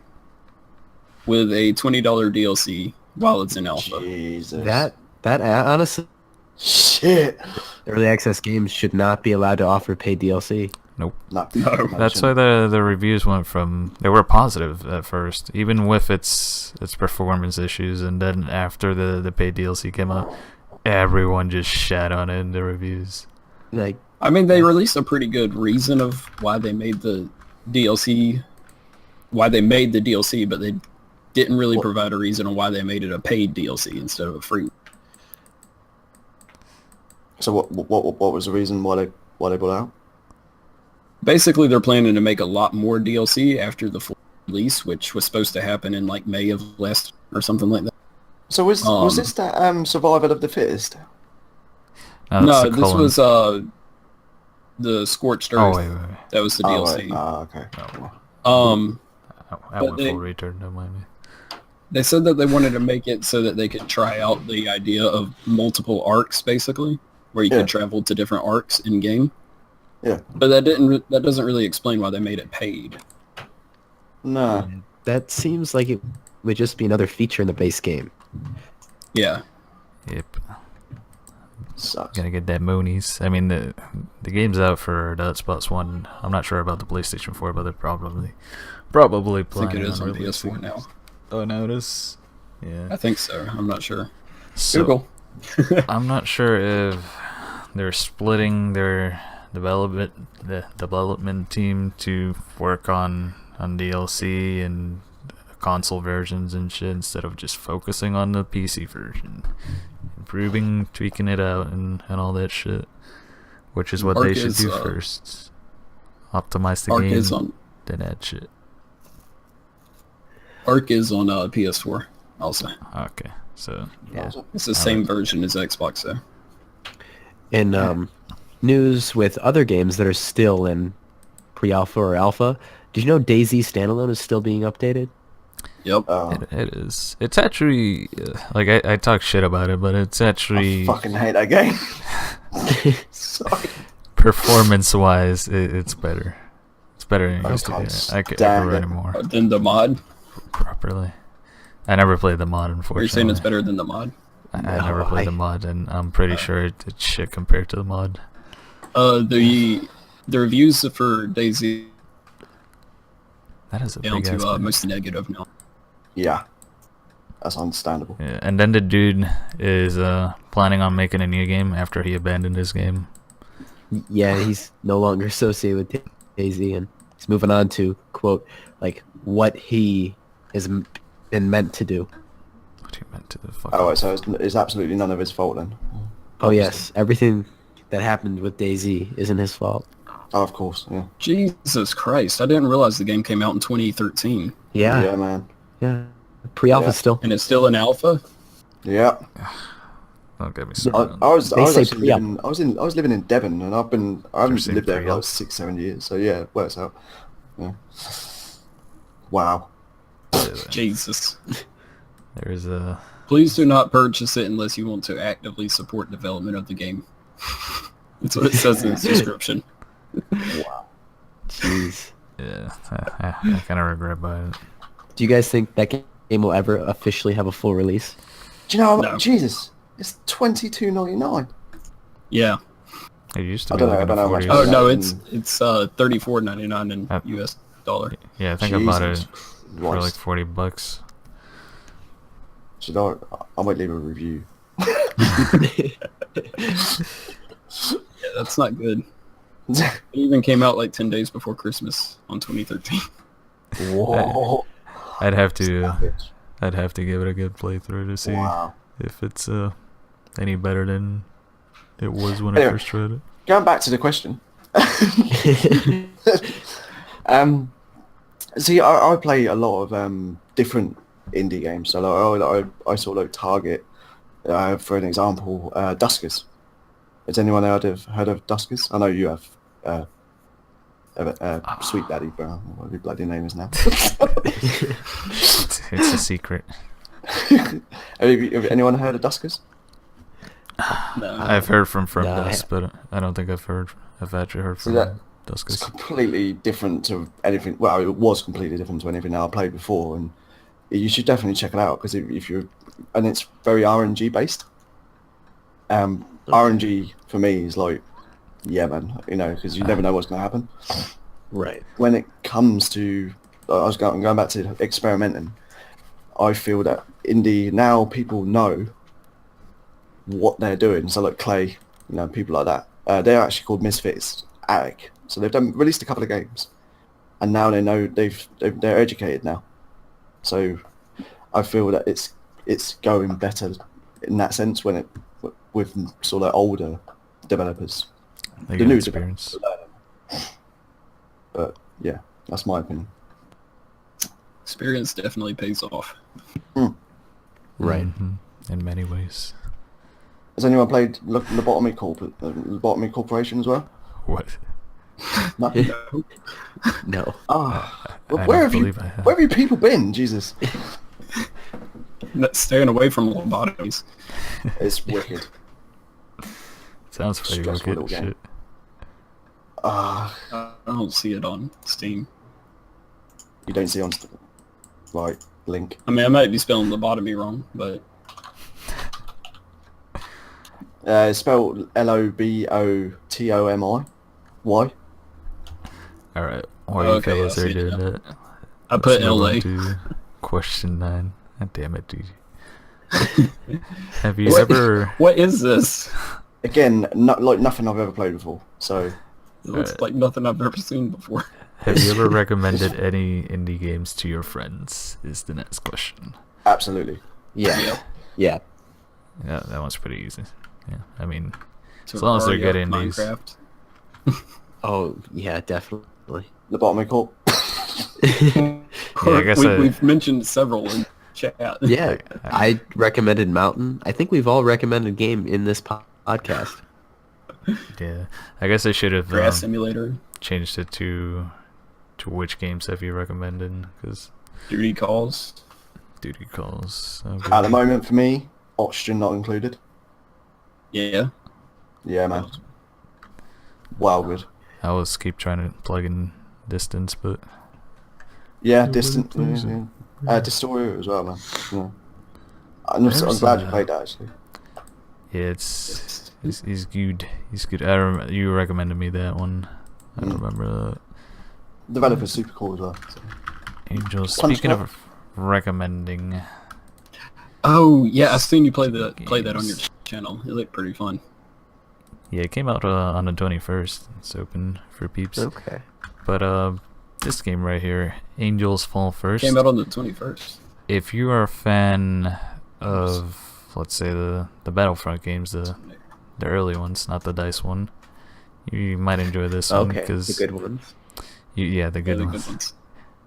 with a $20 DLC while it's in alpha. Jesus. That honestly, Shit. early access games should not be allowed to offer paid DLC. No. No. That's why the reviews went from they were positive at first, even with its performance issues, and then after the paid DLC came out, everyone just shat on it in the reviews. Like, I mean, they released a pretty good reason of why they made the DLC, but they didn't really provide a reason on why they made it a paid DLC instead of a free. So what was the reason why they brought it out? Basically, they're planning to make a lot more DLC after the full release, which was supposed to happen in like May of last or something like that. So was this that survival of the fittest? That's No, the this colon. was the Scorched Earth. Oh wait. That was the Oh, DLC. right. Ah, okay. I went they- full retard. Don't mind me. They said that they wanted to make it so that they could try out the idea of multiple arcs, basically, where you Yeah. could travel to different arcs in game. Yeah. But that doesn't really explain why they made it paid. No. That seems like it would just be another feature in the base game. Yeah. Yep. Sucks. Gotta get that Moonies. I mean, the game's out for the Xbox One. I'm not sure about the PlayStation 4, but they're probably I think planning it is on releasing PS4 now. Oh, no, it is. Yeah. I think so. I'm not sure. So, Google. I'm not sure if they're splitting their development team to work on DLC and console versions and shit instead of just focusing on the PC version, improving, tweaking it out, and all that shit. Which is what they should do first. Optimize the Arc game, is on then add shit. Arc is on PS4 also. Okay, so yeah. It's the same version as Xbox though. In news with other games that are still in pre-alpha or alpha, did you know DayZ Standalone is still being updated? Yep. It is. It's actually like I talk shit about it, but it's actually I fucking hate that game. Sorry. performance-wise, it's better. It's better than it used to can't be. I could stand never it. run anymore Then the mod. properly. I never played the mod, Are you unfortunately. saying it's better than the mod? I never played the mod, and I'm pretty sure it's shit compared to the mod. The reviews for DayZ That is a down big ass to game. mostly negative now. Yeah. That's understandable. Yeah, and then the dude is planning on making a new game after he abandoned his game. Yeah, he's no longer associated with DayZ, and he's moving on to, quote, like, what he has been meant to do. What he meant to the fuck? Oh, right, so it's absolutely none of his fault then. Oh, yes, everything that happened with DayZ isn't his fault. Oh, of course, yeah. Jesus Christ! I didn't realize the game came out in 2013, Yeah, Yeah, man. yeah. Pre-alpha Yeah. still. and it's still in alpha. Yeah. Don't get me I, started. I was They I was say actually pre-op. living, I was living in Devon, and I haven't saying lived there for pre-op. like 6-7 years. So yeah, it works out. Yeah. Wow. Jesus! There's a Please do not purchase it unless you want to actively support development of the game. That's what it says in its description. Wow. Jeez. yeah. I kind of regret buying it. Do you guys think that game will ever officially have a full release? Do you know? No. Jesus, it's $22.99. Yeah. It used to I be don't know- like I in don't the know how much 40s. that Oh is. no, it's $34.99 in US dollar. Yeah, I think I bought it Jesus for like Christ. $40. Should I might leave a review. Yeah, that's not good. It even came out like 10 days before Christmas on 2013. Whoa. I'd have to Savage. I'd have to give it a good playthrough to see Wow. if it's any better than it was when I Anyway. first tried it. Going back to the question. See, I play a lot of different indie games. So like, I sort of like target, for an example, Duskers. Has anyone heard of Duskers? I know you have. SweetDaddyBrown, whatever your bloody name is now. It's a secret. Have anyone heard of Duskers? No. I've heard from Nah, Dusk, but I don't think I've actually heard from that- It's Duskers. completely different to anything. Well, it was completely different to anything I played before, and you should definitely check it out because if you're, and it's very RNG based. RNG for me is like, yeah, man, because you never know what's going to happen. Right. When it comes to, I'm going back to experimenting. I feel that indie now people know what they're doing. So like Clay, people like that. They're actually called Misfits Attic. So they've released a couple of games, and now they know they're educated now. So I feel that it's going better in that sense when with sort of older developers. They The get new experience. developers. But yeah, that's my opinion. Experience definitely pays off. Right. Mhm. In many ways. Has anyone played Lobotomy Corporation as well? What? No. No. Ah, I don't where have believe I have. Where have you people been? Jesus, Staying away from lobotomies. it's wicked. Sounds pretty Stressful wicked. little game. Shit. I don't see it on Steam. You don't see on right link. I mean, I might be spelling lobotomy wrong, but It's spelled Lobotomy. Why? Alright, while you Okay, fellas I are see it doing now. that, I put let's move LA. on to question 9. God damn it, dude. Have you What- ever... What is this? Again, like nothing I've ever played before. So It looks like nothing I've ever seen before. Have you ever recommended any indie games to your friends? Is the next question. absolutely. Yeah. Yep. Yeah. Yeah, that one's pretty easy. Yeah, I mean, So as long as they're Mario, good indies. Minecraft. Oh, yeah, definitely. Lobotomy Corp. Yeah, I guess We've mentioned several in chat. Yeah, I recommended Mountain. I think we've all recommended a game in this podcast. Yeah, I guess I should have Grass Simulator, changed it to which games have you recommended? Because Duty Calls. duty calls. At the moment, for me, oxygen not included. Yeah. Yeah, man. Wow, good. I always keep trying to plug in distance, but Yeah, Yeah, distant. what is Yeah, it? yeah. Dystoria as well, man. Yeah. I'm There's, glad you played that actually. yeah, he's good. He's good. You recommended me that one. I Mm. remember that. Developer's super cool as well. So. Angel. Punch Speaking Club. of recommending, Oh yeah, I seen you play that on your Games. channel. It looked pretty fun. yeah, it came out on the 21st. It's open for peeps. Okay. But this game right here, Angels Fall First. Came out on the 21st. If you are a fan of, let's say, the Battlefront games, the early ones, not the Dice one, you might enjoy this one Okay. because The good ones. yeah, the good Really ones. good ones.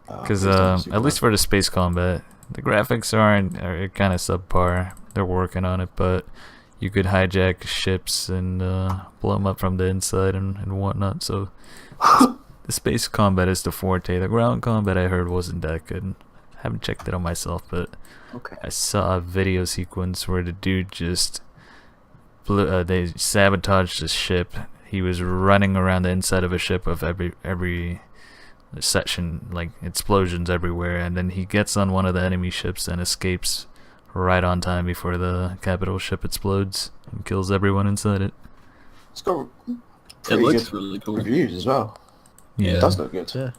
Because please don't super at least for the space combat, the graphics are kind of subpar. They're working on it, but you could hijack ships and blow them up from the inside and whatnot. So the space combat is the forte. The ground combat I heard wasn't that good. Haven't checked it out myself, but Okay. I saw a video sequence where the dude just they sabotaged the ship. He was running around the inside of a ship of every section, like explosions everywhere, and then he gets on one of the enemy ships and escapes right on time before the capital ship explodes and kills everyone inside it. It's got It pretty looks good really cool. reviews as well. Yeah. It does look good. Yeah.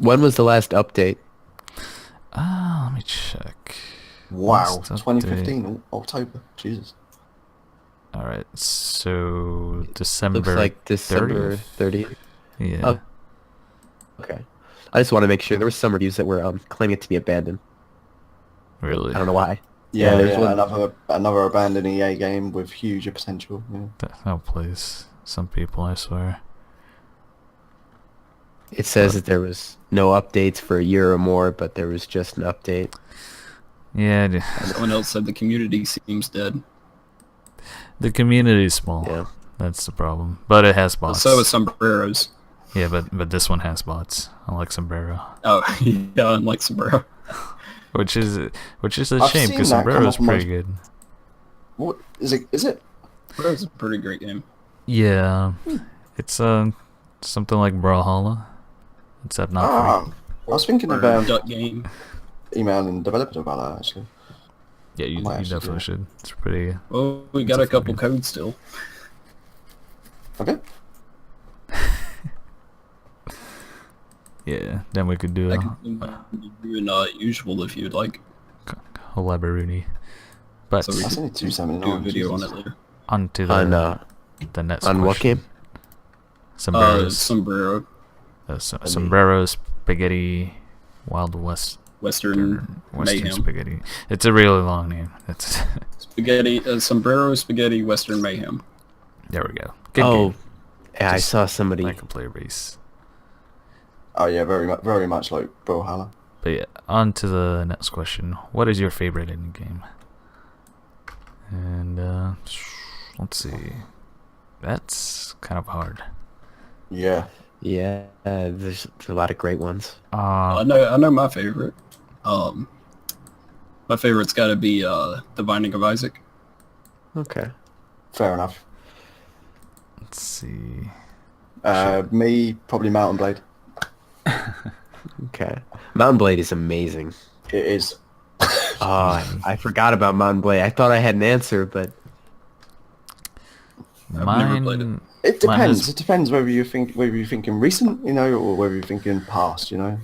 When was the last update? Let me check. Wow, Last update. 2015 October. Jesus. All right, so December. Looks like December 30th? 30th. Yeah. Oh. Okay. I just want to make sure. There were some reviews that were claiming it to be abandoned. Really? I don't know why. Yeah, there's one- another abandoned EA game with huge potential. Yeah. Oh, please. Some people, I swear. It says that there was no updates for a year or more, but there was just an update. Yeah, Someone else said the community seems dead. the community is small. Yeah. That's the problem. But it has bots. So is Sombreros. Yeah, but this one has bots, unlike Sombrero. Oh, yeah, unlike Sombrero. Which is a I've shame seen because that come Sombrero is up on my- pretty good. What is it? Is it? Sombrero's a pretty great game. Yeah, it's something like Brawlhalla, except not free. I was thinking Or of Duck Game. emailing developers about that actually. Yeah, you might actually do definitely it. should. It's pretty. Well, we got It's a a fun couple game. codes still. Okay. Yeah, then we could do I a can do an usual if you'd like. collaboruni. But So we That's can only do a 279. video on Jesus. it later. on to On the next on what question. game? Sombreros. Sombrero. Sombrero Spaghetti Wild West. Western Western Mayhem. Spaghetti. It's a really long name. It's Spaghetti. Sombrero Spaghetti Western Mayhem. there we go. Good Oh, game. yeah, I Just saw somebody. Like a player base. Oh yeah, very much like Brawlhalla. But yeah, on to the next question. What is your favorite indie game? And let's see. That's kind of hard. Yeah. Yeah, there's a lot of great ones. I know my favorite. My favorite's got to be The Binding of Isaac. Okay. Fair enough. Let's see. Me, probably Mountain Blade. Okay. Mountain Blade is amazing. It is. Oh, I forgot about Mountain Blade. I thought I had an answer, but I've never played it. It Mine depends. has- It depends whether you're thinking recent, or whether you're thinking past. Yeah,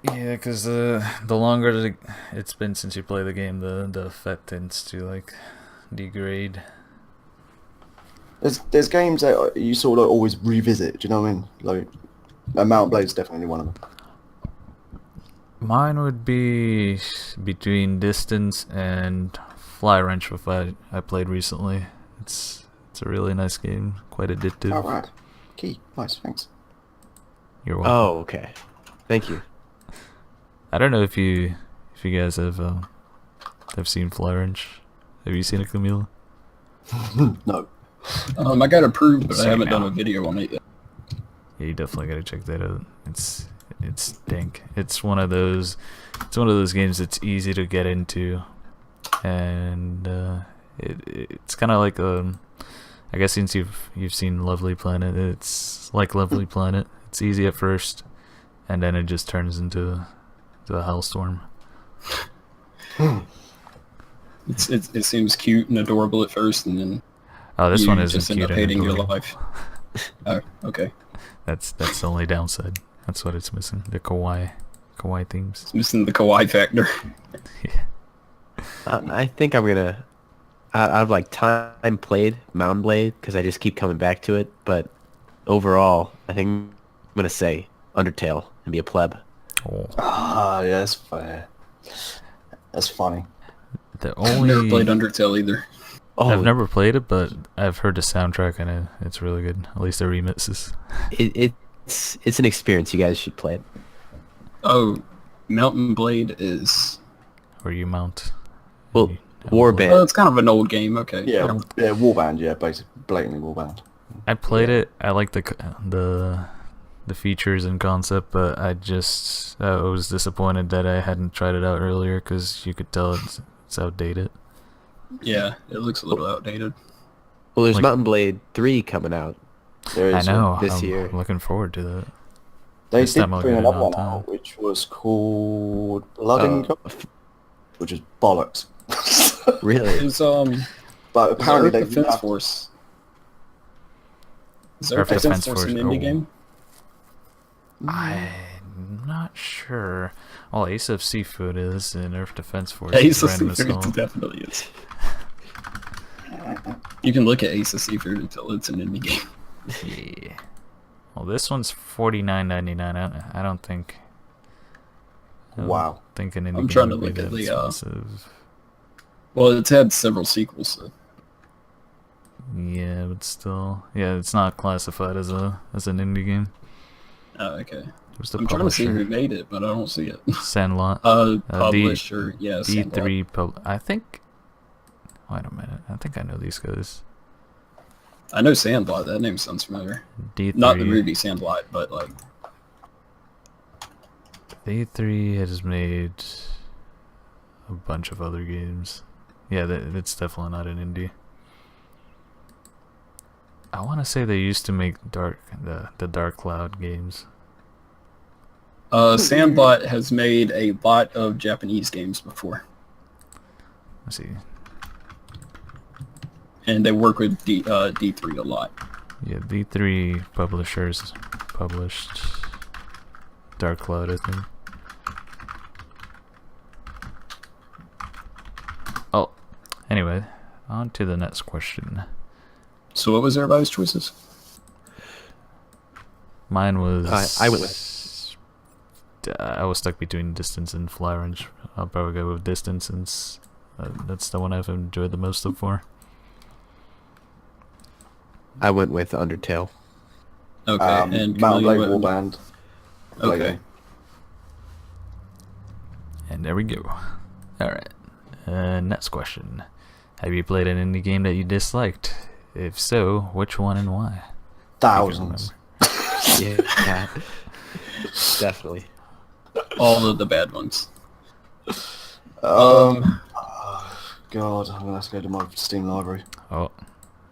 because the longer it's been since you play the game, the effect tends to like degrade. There's games that you sort of always revisit. Do you know what I mean? Like, Mountain Blade's definitely one of them. Mine would be between Distance and Fly Wrench, which I played recently. It's a really nice game, quite addictive. All right. Key. Nice. Thanks. You're welcome. oh, okay. Thank you. I don't know if you guys have seen Fly Wrench. Have you seen it, Camila? No. I got approved, but I Say haven't now. done a video on it yet. Yeah, you definitely gotta check that out. It's dank. It's one of those games that's easy to get into, and it's kind of like I guess since you've seen Lovely Planet, it's like Lovely Planet. It's easy at first, and then it just turns into a hellstorm. It seems cute and adorable at first, and then Oh, this you one isn't just end cute up and hating your adorable. life. Oh, okay. That's the only downside. That's what it's missing. The kawaii themes. It's missing the kawaii factor. I think I'm gonna. I've like time played Mountain Blade because I just keep coming back to it. But overall, I think I'm gonna say Undertale and be a pleb. Oh, Ah, yeah, that's fair. That's funny. the I've only never played Undertale either. Oh, I've never played it, but I've heard the soundtrack and it's really good. At least the remixes. it's an experience. You guys should play it. Oh, Mountain Blade is... Where you mount. Well, you- Warband. Well, it's kind of an old game, okay. Yeah, Warband. Yeah, basically, blatantly Warband. I played it. I like the features and concept, but I was disappointed that I hadn't tried it out earlier because you could tell it's outdated. Yeah, it looks a little outdated. Well, there's like- Mountain Blade 3 coming out. There I is, know. this I'm year. looking forward to that. They This did time I'll bring get it another on one time. out, which was called Blood and Guts, which is bollocks. Really? Is But apparently Earth they Defense Force. Is Earth Earth Defense Defense Force an Force, indie oh. game? I'm not sure. Well, Ace of Seafood is, and Earth Defense Force Ace is of Random Seafood Assault. definitely is. You can look at Ace of Seafood until it's an indie game. Yeah. Well, this one's $49.99. I don't think. I don't Wow. think an indie I'm game trying to would be look at that the, expensive. Well, it's had several sequels, so. Yeah, but still, yeah, it's not classified as an indie game. Oh, okay. Who's the I'm trying to see publisher? who made it, but I don't see it. Sandlot. Publisher, yeah, Sandlot. D3 I think. Wait a minute. I think I know these guys. I know Sandlot, that name sounds familiar. D3. Not the movie Sandlot, but like... D3 has made a bunch of other games. Yeah, it's definitely not an indie. I want to say they used to make the Dark Cloud games. Sandlot has made a lot of Japanese games before. Let's see. And they work with D3 a lot. Yeah, D3 publishers published Dark Cloud, I think. Oh, anyway, on to the next question. So what was everybody's choices? Mine was... I went with... I was stuck between Distance and Fly Wrench. I'll probably go with Distance since that's the one I've enjoyed the most so far. I went with Undertale. Okay, and Mountain Blade Kameleon went- Warband. Okay. And there we go. Alright. Next question. Have you played an indie game that you disliked? If so, which one and why? Thousands. Yeah, definitely. All of the bad ones. God, I'm gonna have to go to my Steam library. Oh,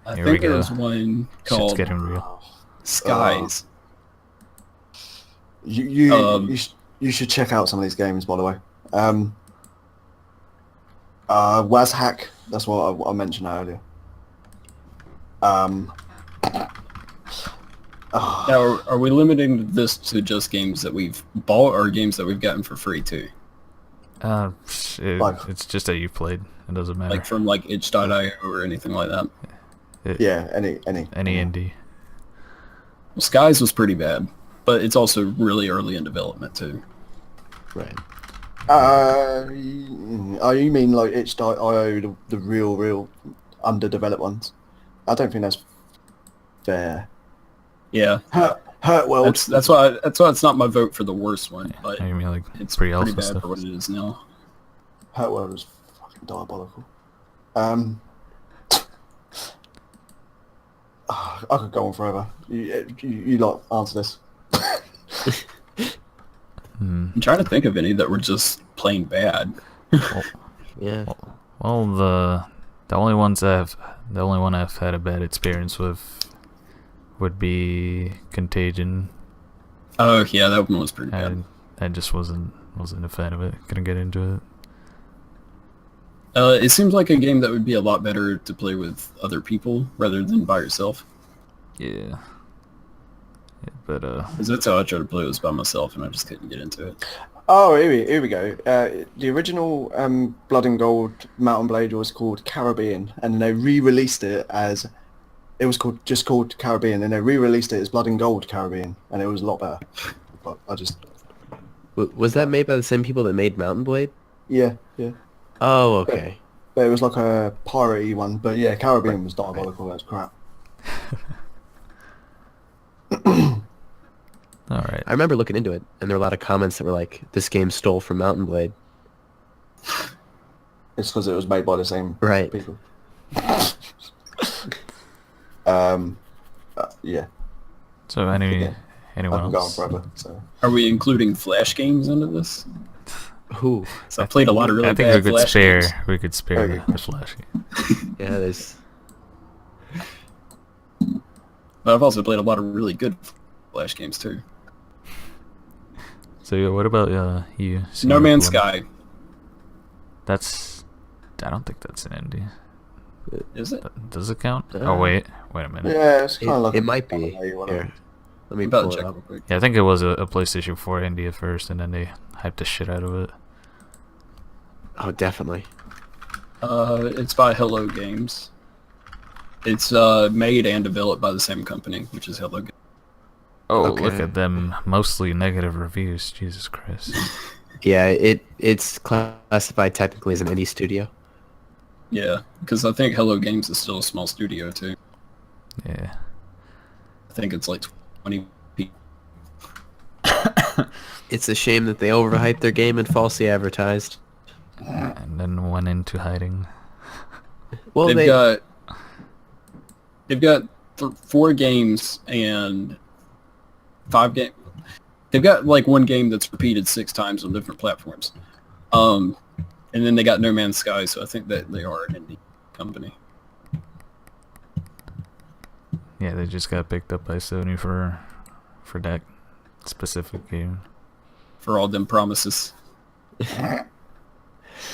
I Here we think go. there's one shit's called getting real. Skies. You should check out some of these games, by the way. Wazhack, that's what I mentioned earlier. Now, are we limiting this to just games that we've bought or games that we've gotten for free too? It's just that you played. It doesn't matter. Like from like itch.io or anything like that? Yeah, any indie. Well, Skies was pretty bad, but it's also really early in development too. Right. You mean like itch.io, the real underdeveloped ones? I don't think that's fair. Yeah. Hurt World. That's why it's not my vote for the worst one, but I mean, like, it's pretty pretty alpha bad stuff. for what it is now. Hurt World was fucking diabolical. I could go on forever. You lot answer this. I'm trying to think of any that were just plain bad. Yeah. Well, the only one I've had a bad experience with would be Contagion. Oh yeah, that one was pretty bad. I just wasn't a fan of it. Couldn't get into it. It seems like a game that would be a lot better to play with other people rather than by yourself. Yeah. But Because that's how I tried to play it, was by myself, and I just couldn't get into it. Oh, here we go. The original Blood and Gold Mountain Blade was called Caribbean, and they re-released it as it was just called Caribbean, and they re-released it as Blood and Gold Caribbean, and it was a lot better. But I just Was that made by the same people that made Mountain Blade? yeah. Oh, okay. But it was like a pirate-y one. But yeah, Caribbean was diabolical. That's crap. alright. I remember looking into it, and there were a lot of comments that were like, "This game stole from Mountain Blade." It's because it was made by the same Right. people. Yeah. So anyone I can go on else? forever. So. Are we including Flash games into this? Who? So I played a lot of really I think bad we could Flash spare games. Okay. the Flash game. Yeah, there's. But I've also played a lot of really good Flash games too. So yeah, what about you? No Senior Man's Plum? Sky. I don't think that's an indie. Is it? Does it count? Oh wait a minute. Yeah, it's kind of like It might be. you wanna- Here, let me I'm about pull to it check up. real quick. Yeah, I think it was a PlayStation 4 indie at first, and then they hyped the shit out of it. Oh, definitely. It's by Hello Games. It's made and developed by the same company, which is Hello Games. Oh, Okay. look at them. Mostly negative reviews. Jesus Christ. Yeah, it's classified technically as an indie studio. Yeah, because I think Hello Games is still a small studio too. Yeah. I think it's like 20 people. It's a shame that they overhyped their game and falsely advertised. And then went into hiding. Well, They've got 4 games and 5 games. They've got like one game that's repeated 6 times on different platforms. And then they got No Man's Sky, so I think that they are an indie company. Yeah, they just got picked up by Sony for that specific game. For all them promises.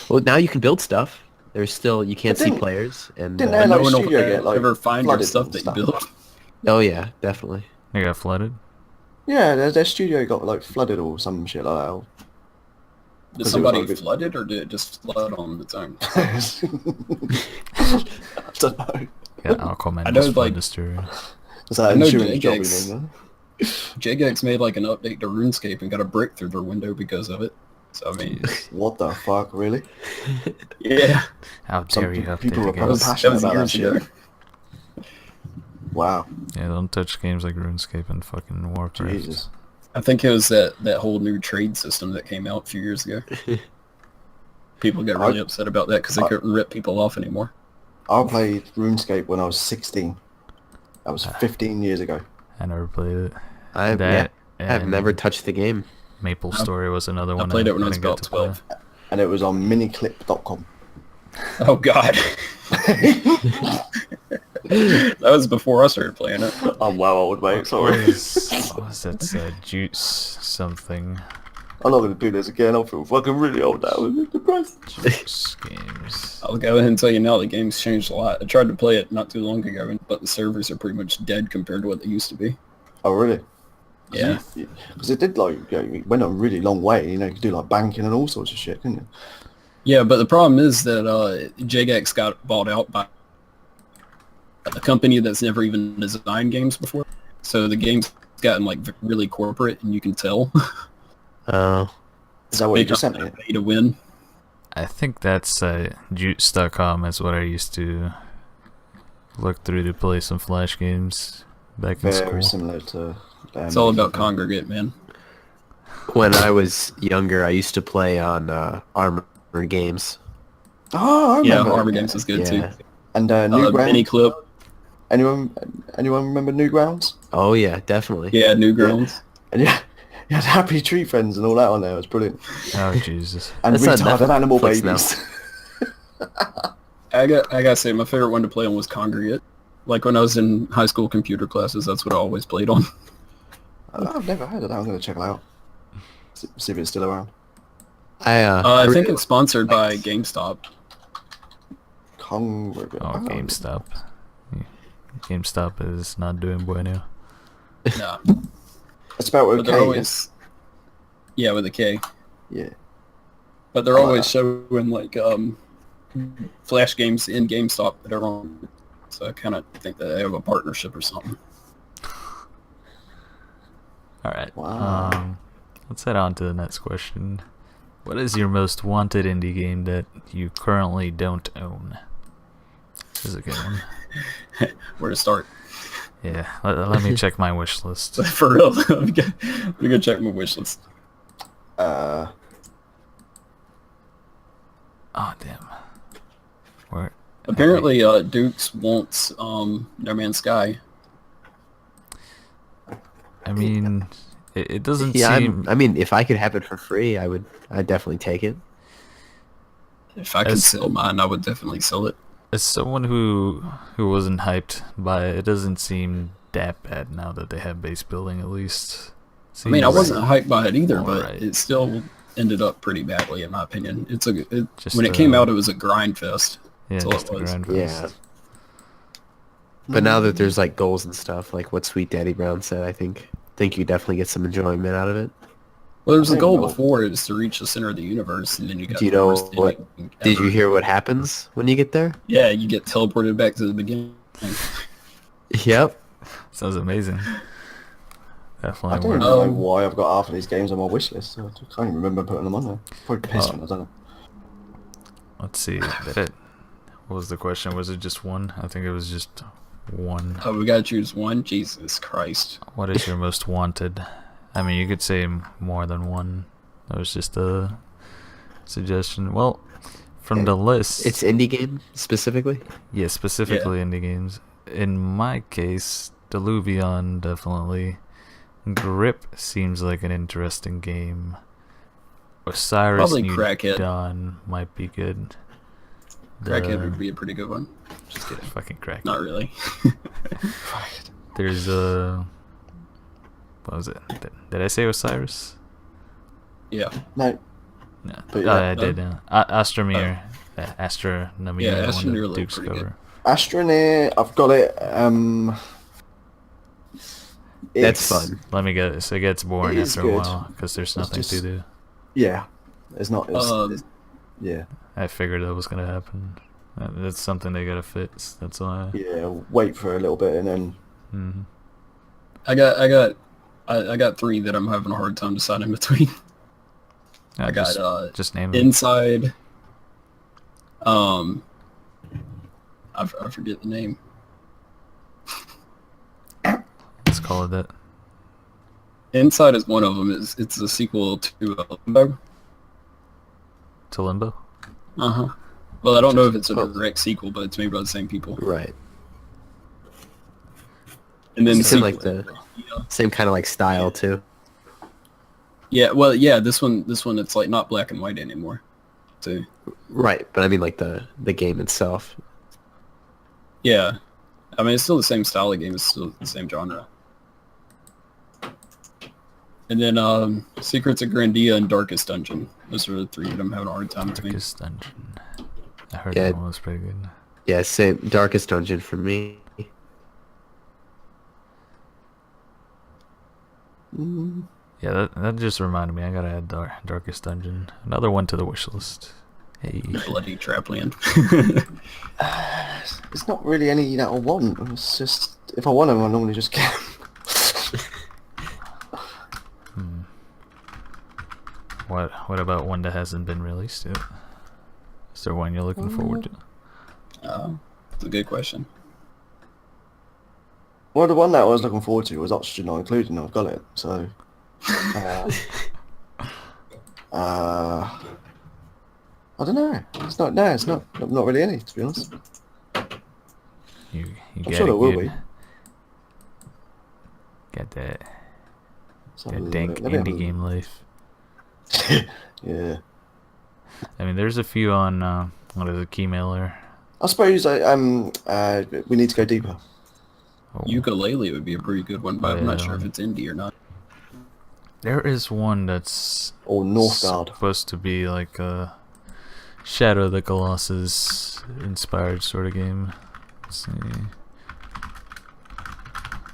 well, now you can build stuff. There's still you can't But see didn't- players, and didn't But they, no like, one will studio get, like, ever find your flooded stuff and that you stuff? built. oh yeah, definitely. They got flooded? Yeah, their studio got like flooded or some shit like that. Did it was somebody like a- flood it, or did it just flood on its own? I don't know. Yeah, Aquaman I know, just flooded like- the studio. Is that I an know insurance job? You JGeeG mean, JGeeX made like an update to RuneScape and got a brick through their window because of it. So I mean, What the fuck, really? yeah, How Some dare you update people the are that game? was, passionate about that years shit. ago. Wow, Yeah, don't touch games like RuneScape and fucking Warcraft. Jesus. I think it was that whole new trade system that came out a few years ago. People got really upset about that because they couldn't rip people off anymore. I played RuneScape when I was 16. That was 15 years ago. I never played it. I've and never touched the game. Maple Story was another I one. played it when I was didn't get about to play. 12. And it was on miniclip.com. Oh god. That was before I started playing it. I'm well old, mate. What Sorry. was that? Juice something. I'm not going to do this again. I feel fucking really old now. I'm depressed. Juice games. I'll go ahead and tell you now, the game's changed a lot. I tried to play it not too long ago, but the servers are pretty much dead compared to what they used to be. Oh, really? Yeah. Because it did, like, it went a really long way. You know, you could do, like, banking and all sorts of shit, couldn't you? Yeah, but the problem is that JGeeG got bought out by a company that's never even designed games before. So the game's gotten, like, really corporate, and you can tell. Oh. Is that what you just sent me? Pay to win. I think that's Juice.com is what I used to look through to play some Flash games back in Very school. similar to... It's all about Congregate, man. When I was younger, I used to play on Armor Games. Oh, I Yeah, remember. Armor Games is good Yeah. too. And Newgrounds. Mini Clip. Anyone remember Newgrounds? Oh yeah, definitely. Yeah, Newgrounds. And yeah, you had Happy Tree Friends and all that on there. It was brilliant. Oh Jesus! And That's not retarded animal Netflix babies. I gotta say, my favorite one to play on was Congregate. Like when I was in high school computer classes, that's what I always played on. I've never heard of that. I'm going to check it out. See if it's still around. I think it's sponsored by GameStop. Congregate. Oh, GameStop. GameStop is not doing bueno. No, It's about but they're okay. always with a K. Yeah. But they're always showing like Flash games in GameStop that are on. So I kind of think that they have a partnership or something. All right. Wow. Let's head on to the next question. What is your most wanted indie game that you currently don't own? This is a good one. Where to start? Yeah. Let me check my wish list. For real, let me go check my wish list. Oh damn. Where? Apparently, Dukes wants No Man's Sky. I mean, it doesn't Yeah, seem. I mean, if I could have it for free, I'd definitely take it. If I could sell mine, I would definitely sell it. As someone who wasn't hyped by it, it doesn't seem that bad now that they have base building at least. I mean, I wasn't hyped by it either, All but right. it still ended up pretty badly, in my opinion. Just, when it came out, it was a grind fest. Yeah, That's all just it a was. grind Yeah. fest. But now that there's like goals and stuff, like what SweetDaddyBrown said, I think you definitely get some enjoyment out of it. Well, there was a I goal know. before, is to reach the center of the universe, and then you got Do you know worst what? ending Did you ever. hear what happens when you get there? Yeah, you get teleported back to the beginning. Yep. Sounds amazing. I Definitely don't worth even it. know why I've got half of these games on my wish list. So I can't even remember putting them on there. Probably pissed when I don't know. Let's see. What was the question? Was it just one? I think it was just one. Oh, we gotta choose one? Jesus Christ. What is your most wanted? I mean, you could say more than one. That was just a suggestion. Well, from the list, It's indie game specifically. yeah, specifically indie games. In my case, Deluvion definitely. Grip seems like an interesting game. Osiris Probably New Crackhead. Dawn might be good. Crackhead would be a pretty good one. Just kidding. Fucking Crackhead. Not really. There's a... What was it? Did I say Osiris? Yeah. No. No. But Oh, yeah. I did. Astroneer. Astroneer. Yeah, the one Astroneer that looked Duke's pretty good. cover. Astroneer, I've got it. That's it's- fun. Let me guess. It gets boring It is after a good. while because there's It's nothing just- to do. Yeah. It's not. It's, yeah. I figured that was gonna happen. That's something they gotta fix. That's why. Yeah. Wait for a little bit and then. Mm-hmm. I got three that I'm having a hard time deciding between. I got just name it. Inside. I forget the name. Let's call it that. Inside is one of them. It's a sequel to Limbo. To Limbo. Uh-huh. Well, I don't know if it's a direct sequel, but it's made by the same people. Right. And then It's in sequel- like the same kind of like style too. yeah, well, yeah. This one, it's like not black and white anymore. So Right, but I mean like the game itself. yeah, I mean, it's still the same style of game. It's still the same genre. And then Secrets of Grandia and Darkest Dungeon. Those are the three that I'm having a hard time between. Darkest Dungeon. I heard Yeah. that one was pretty good. Yeah, same. Darkest Dungeon for me. Yeah, that just reminded me. I gotta add Darkest Dungeon. Another one to the wish list. Hey. Bloody Trapland. It's not really any that I want. It's just if I want them, I normally just get 'em. What about one that hasn't been released yet? Is there one you're looking forward to? That's a good question. Well, the one that I was looking forward to was Oxygen Not Included, and I've got it. So, I don't know. It's not. No, it's not really any, to be honest. You I'm got sure it it will good. be. Got that. So, That dank let me have indie a- game life. Yeah. I mean, there's a few on what is it, Keymailer? I suppose we need to go deeper. Oh, Ukulele would be a pretty good one, but I'm not Yeah. sure if it's indie or not. there is one that's Or Northgard. supposed to be like a Shadow of the Colossus inspired sort of game. Let's see.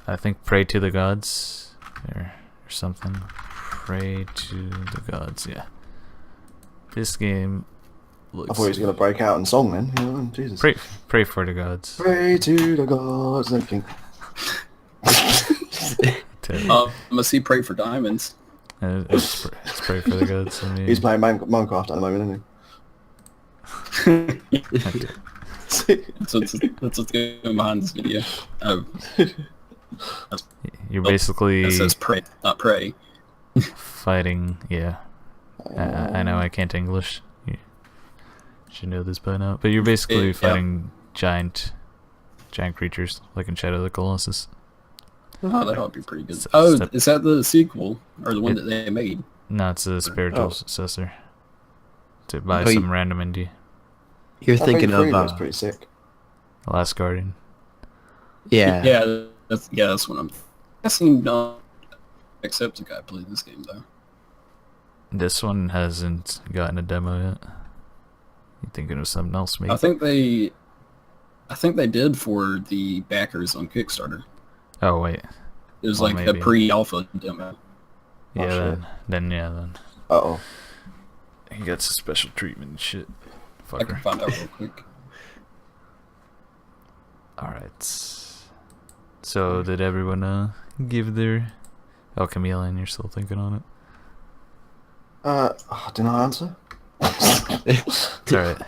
I think Pray to the Gods or something. Pray to the Gods, yeah. This game I looks... thought he was going to break out in song then. You know, Jesus. Pray for the Gods. Pray to the gods and everything. Tell you. Must he Pray for Diamonds? It's Pray for the Gods. I mean, He's playing Minecraft at the moment, isn't he? That's what's going behind this video. Oh, you're basically it says pray, not pray. fighting, yeah. I know I can't English. You should know this by now. But you're basically Yeah. fighting giant creatures, like in Shadow of the Colossus. Oh, that ought to be pretty good. Step- Oh, step- is that the sequel or the one It- that they made? No, it's a spiritual Oh. successor. To buy Oh, you- some random indie. You're thinking of That's pretty sick. Last Guardian. yeah. That's what I'm. I seem not Jacksepticeye played this game though. This one hasn't gotten a demo yet. You thinking of something else, maybe? I think they did for the backers on Kickstarter. Oh wait, It was Well, like maybe. a pre-alpha demo. yeah. Oh, shit. Then Uh-oh. he got some special treatment and shit. I can Fucker. find out real quick. All right. So did everyone give their? Oh, Kameleon, you're still thinking on it. Didn't I answer? It's alright.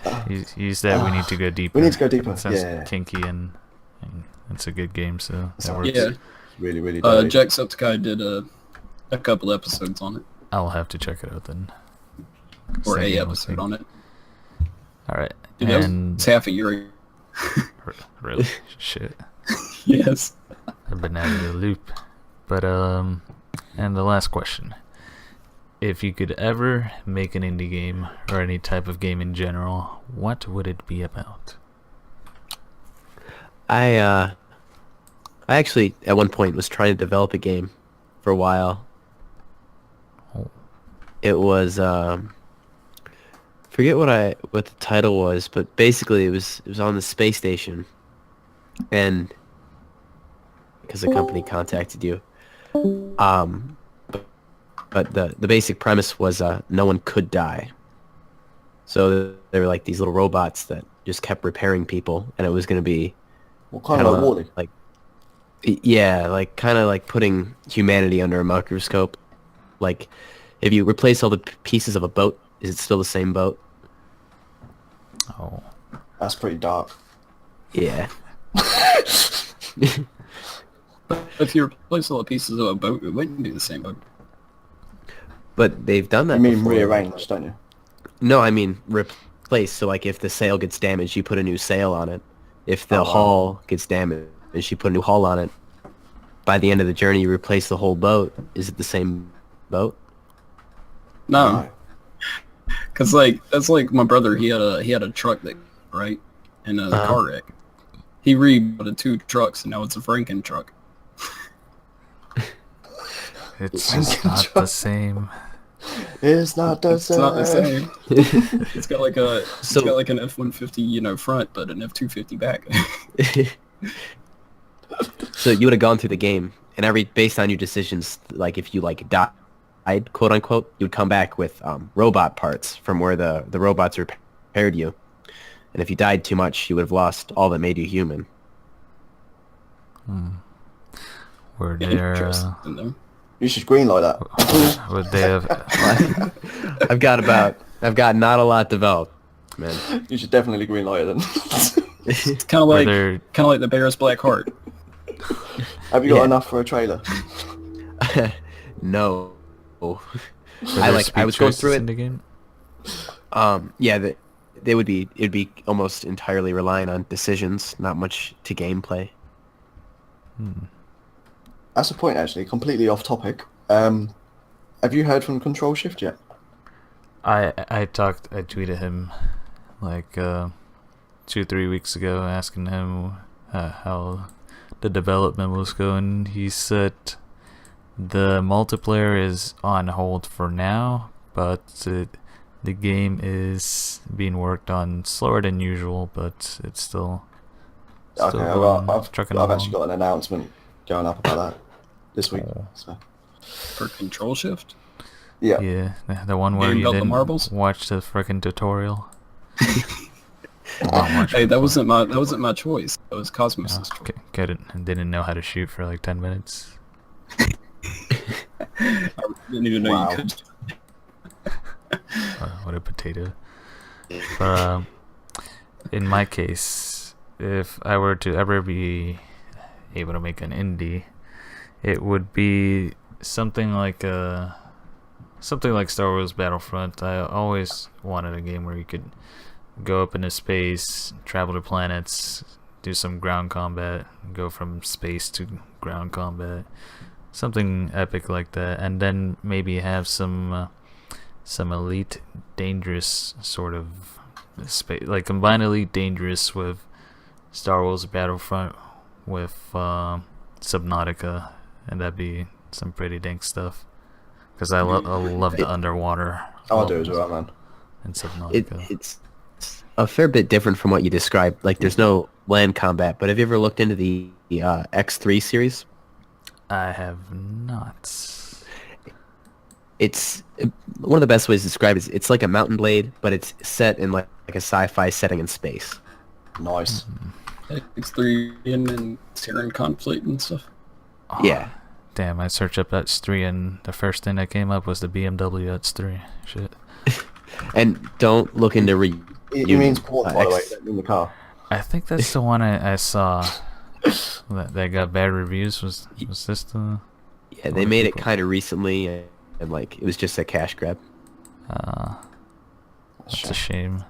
You said we need to go deeper. We need to go deeper. It sounds Yeah. kinky and it's a good game, so that Sounds- works. Yeah, Really, really dirty. Jacksepticeye did a couple episodes on it, I'll have to check it out then. or a Second episode one. on it. Alright. Dude, that And was half a year ago. really, shit. Yes. I've been out of the loop. But and the last question. If you could ever make an indie game or any type of game in general, what would it be about? I actually at one point was trying to develop a game for a while. Oh. It was forget what the title was, but basically it was on the space station, and because the company contacted you, but the basic premise was no one could die. So they were like these little robots that just kept repairing people, and it was going to be What kind of like kinda Wall-E? like yeah, like kind of like putting humanity under a microscope. Like if you replace all the pieces of a boat, is it still the same boat? Oh. That's pretty dark. Yeah. If you replace all the pieces of a boat, it wouldn't be the same boat. But they've done that You mean before. rearranged, don't you? No, I mean replace. So like if the sail gets damaged, you put a new sail on it. If the Oh, wow. hull gets damaged, you put a new hull on it. By the end of the journey, you replace the whole boat. Is it the same boat? No, because like that's like my brother. He had a truck that right in a Uh-huh. car wreck. He rebuilt 2 trucks, and now it's a Franken truck. It's just not the same. It's not the It's same. not the same. It's got like an F-150, front, but an F-250 back. So you would have gone through the game, and based on your decisions, like if you like died, quote unquote, you would come back with robot parts from where the robots repaired you. And if you died too much, you would have lost all that made you human. Were there? Interesting, though. You should greenlight that. Would they have? I've got not a lot developed, man. You should definitely greenlight it then. It's kind of like the Bear's Black Heart. Have you got enough for a trailer? No. Were I there was speed going choices through in it. the game? Yeah, it'd be almost entirely relying on decisions, not much to gameplay. That's the point, actually. Completely off topic. Have you heard from Control Shift yet? I tweeted him like 2-3 weeks ago asking him how the development was going. He said the multiplayer is on hold for now, but the game is being worked on slower than usual, but it's still Okay, trucking I've along. actually got an announcement going up about that this week. So. For Control Shift? Yeah. Yeah, the one where Game you about the didn't marbles? watch the frickin' tutorial. Hey, that wasn't my choice. That was Cosmos' choice. Get it? And didn't know how to shoot for like 10 minutes. I didn't even know Wow. you could. What a potato. But in my case, if I were to ever be able to make an indie, it would be something like Star Wars Battlefront. I always wanted a game where you could go up into space, travel to planets, do some ground combat, go from space to ground combat, something epic like that, and then maybe have some Elite Dangerous sort of space, like combine Elite Dangerous with Star Wars Battlefront with Subnautica, and that'd be some pretty dank stuff. Because I love the underwater. Oh, I do as well, man. And Subnautica. It's a fair bit different from what you described. Like, there's no land combat, but have you ever looked into the X3 series? I have not. It's one of the best ways to describe it is it's like a Mountain Blade, but it's set in like a sci-fi setting in space. Nice. X3 and Terran conflict and stuff. Oh, Yeah. Damn, I searched up X3 and the first thing that came up was the BMW X3. Shit. And don't look into He means porn, by the way, in the car. I think that's the one I saw that got bad reviews. Was this the... Yeah, they made it kind of recently, and like it was just a cash grab. That's a shame.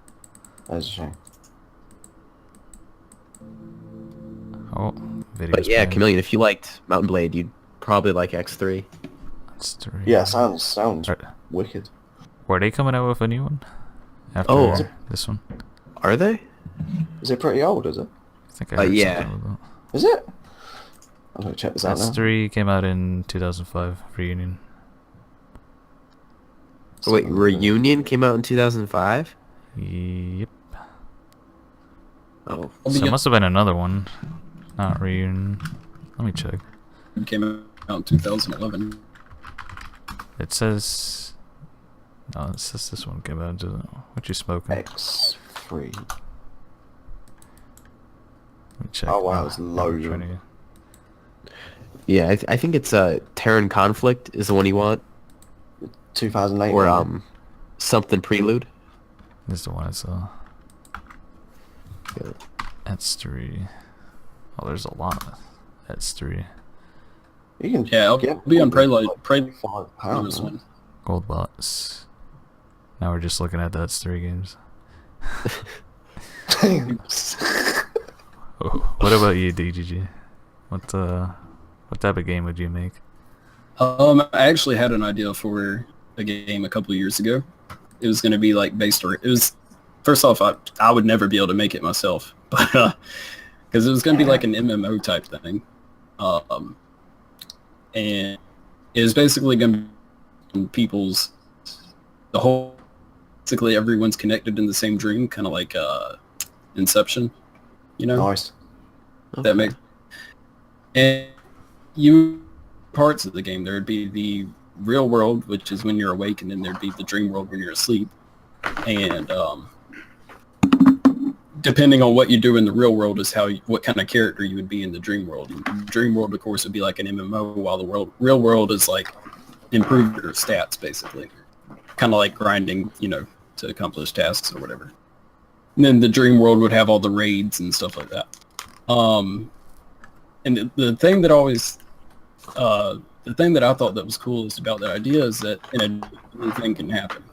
That's a shame. Oh, videos. But yeah, playing. Kameleon, if you liked Mountain Blade, you'd probably like X3. X3. Yeah, sounds Are- wicked. Were they coming out with a new one? After Oh. this one? Are they? Is it pretty old, is it? I think I heard yeah. something about Is it? I'm going to check this that. out now. X3 came out in 2005, Reunion. Oh, wait, Reunion came out in 2005? Yep. Oh, So it must have been another one. Not Reunion. Let me check. It came out in 2011. It says... No, it says this one came out. What you smoking? X3. Let me check. Oh, wow, it's I'm loaded. trying to- yeah, I think it's Terran Conflict is the one you want, 2008. or something Prelude. This is the one I saw. Yeah. X3. Oh, there's a lot. X3. You can Yeah, I'll get be on one Prelude. for like £5. This one. Gold bots. Now we're just looking at the X3 games. Oh, what about you, DeeGeeG? What type of game would you make? I actually had an idea for a game a couple of years ago. It was going to be like based on... It was... First off, I would never be able to make it myself. But because it was going to be like an MMO type thing, and it was basically going to be basically everyone's connected in the same dream, kind of like Inception, Nice. That makes, and you parts of the game, there would be the real world, which is when you're awake, and then there'd be the dream world when you're asleep. And depending on what you do in the real world is what kind of character you would be in the dream world. And the dream world, of course, would be like an MMO, while the real world is like improve your stats, basically. Kind of like grinding, to accomplish tasks or whatever. And then the dream world would have all the raids and stuff like that. And the thing that always, the thing that I thought that was coolest about that idea is that anything can happen.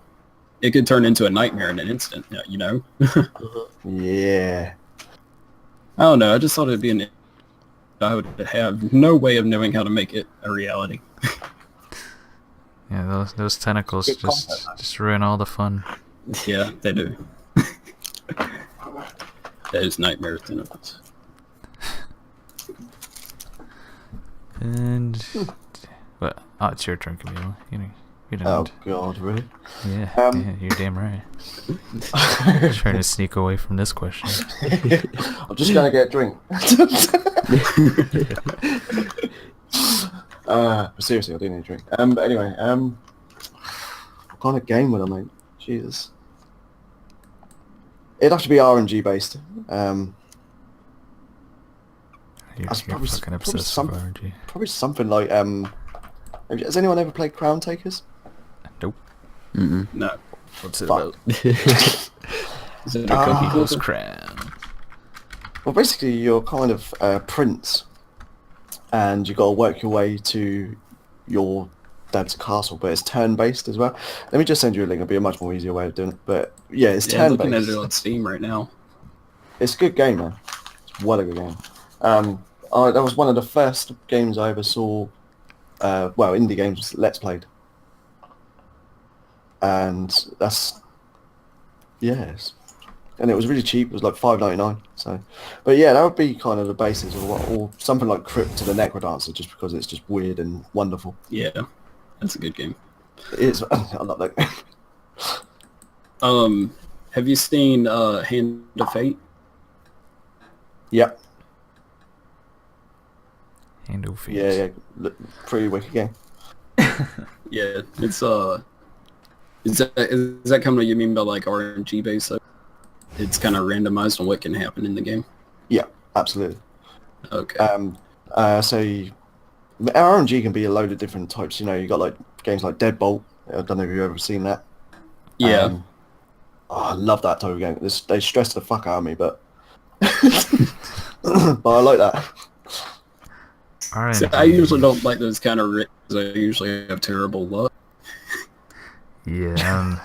It could turn into a nightmare in an instant, Yeah. I don't know. I just thought it'd be I would have no way of knowing how to make it a reality. Yeah, those tentacles Good concept, just ruin all the fun. Yeah, they do. Those nightmare tentacles. And what? Oh, it's your turn, Camille. You didn't. Oh God, really? Yeah, Um, yeah, you're damn right. Trying to sneak away from this question. I'm just gonna get a drink. But seriously, I do need a drink. But anyway, what kind of game would I make? Jesus. It'd have to be RNG based. You're That's probably fucking obsessed with RNG. Probably something like has anyone ever played Crown Takers? Nope. Mm-mm. No. What's it Fuck. about? Is it a cookie People's clicker? crown. Well, basically, you're kind of a prince, and you got to work your way to your dad's castle, but it's turn-based as well. Let me just send you a link. It'll be a much more easier way of doing it. But yeah, it's Yeah, I'm looking at turn-based. it on Steam right now. It's a good game, man. It's what a good game. That was one of the first games I ever saw. Indie games Let's Played, and that's yes. And it was really cheap. It was like $5.99. So, but yeah, that would be kind of the basis, or something like Crypt to the Necrodancer, just because it's just weird and wonderful. Yeah, that's a good game. It is. I love that game. Have you seen Hand of Fate? Yep. Hand over feet. Yeah. Pretty wicked game. Yeah, it's is that kind of what you mean by like RNG based? So it's kind of randomized on what can happen in the game. Yeah, absolutely. Okay. So RNG can be a load of different types. You got like games like Deadbolt. I don't know if you've ever seen that. Yeah. I love that type of game. They stress the fuck out of me, but but I like that. Alright. So I usually don't like those kind of risks. I usually have terrible luck. Yeah,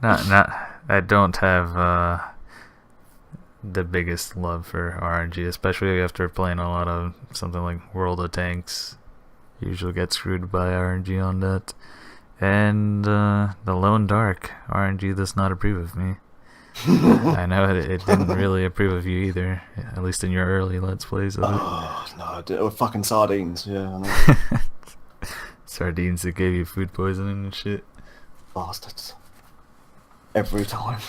I don't have the biggest love for RNG, especially after playing a lot of something like World of Tanks. Usually get screwed by RNG on that. And the Lone Dark, RNG does not approve of me. I know it didn't really approve of you either, at least in your early Let's Plays of it. Oh no, with fucking sardines. Yeah, I know. Sardines that gave you food poisoning and shit. Bastards. Every time.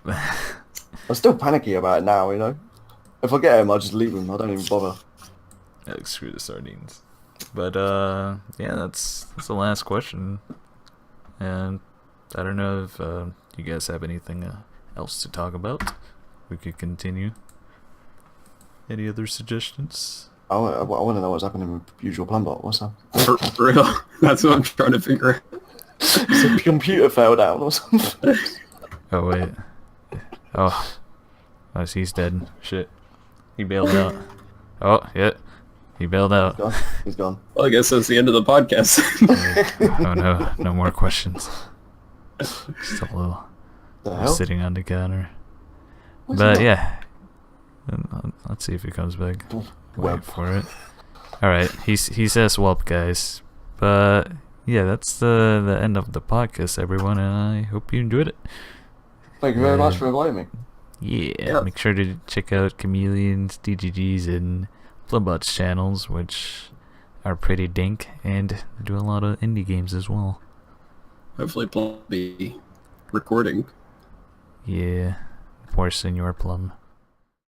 I'm still panicky about it now. If I get him, I'll just leave him. I don't even bother. Screw the sardines. But yeah, that's the last question. And I don't know if you guys have anything else to talk about. We could continue. Any other suggestions? I want to know what's happening with Usual Plumbot. What's up? For real. That's what I'm trying to figure out. The computer fell down or something. Oh wait. Oh, he's dead. Shit. He bailed out. Oh, yeah. He bailed out. He's gone. Well, I guess that's the end of the podcast. Oh no, no more questions. Just a little The hell? sitting on the counter. What's But that? yeah. Let's see if he comes back. Wait Whelp. for it. Alright, he says whelp, guys. But yeah, that's the end of the podcast, everyone, and I hope you enjoyed it. Thank you very much for inviting me. Yeah, make sure to check out Kameleon's, DeeGeeG's, and Plumbot's channels, which are pretty dink, and do a lot of indie games as well. Hopefully Plum will be recording. Yeah, for Senor Plum.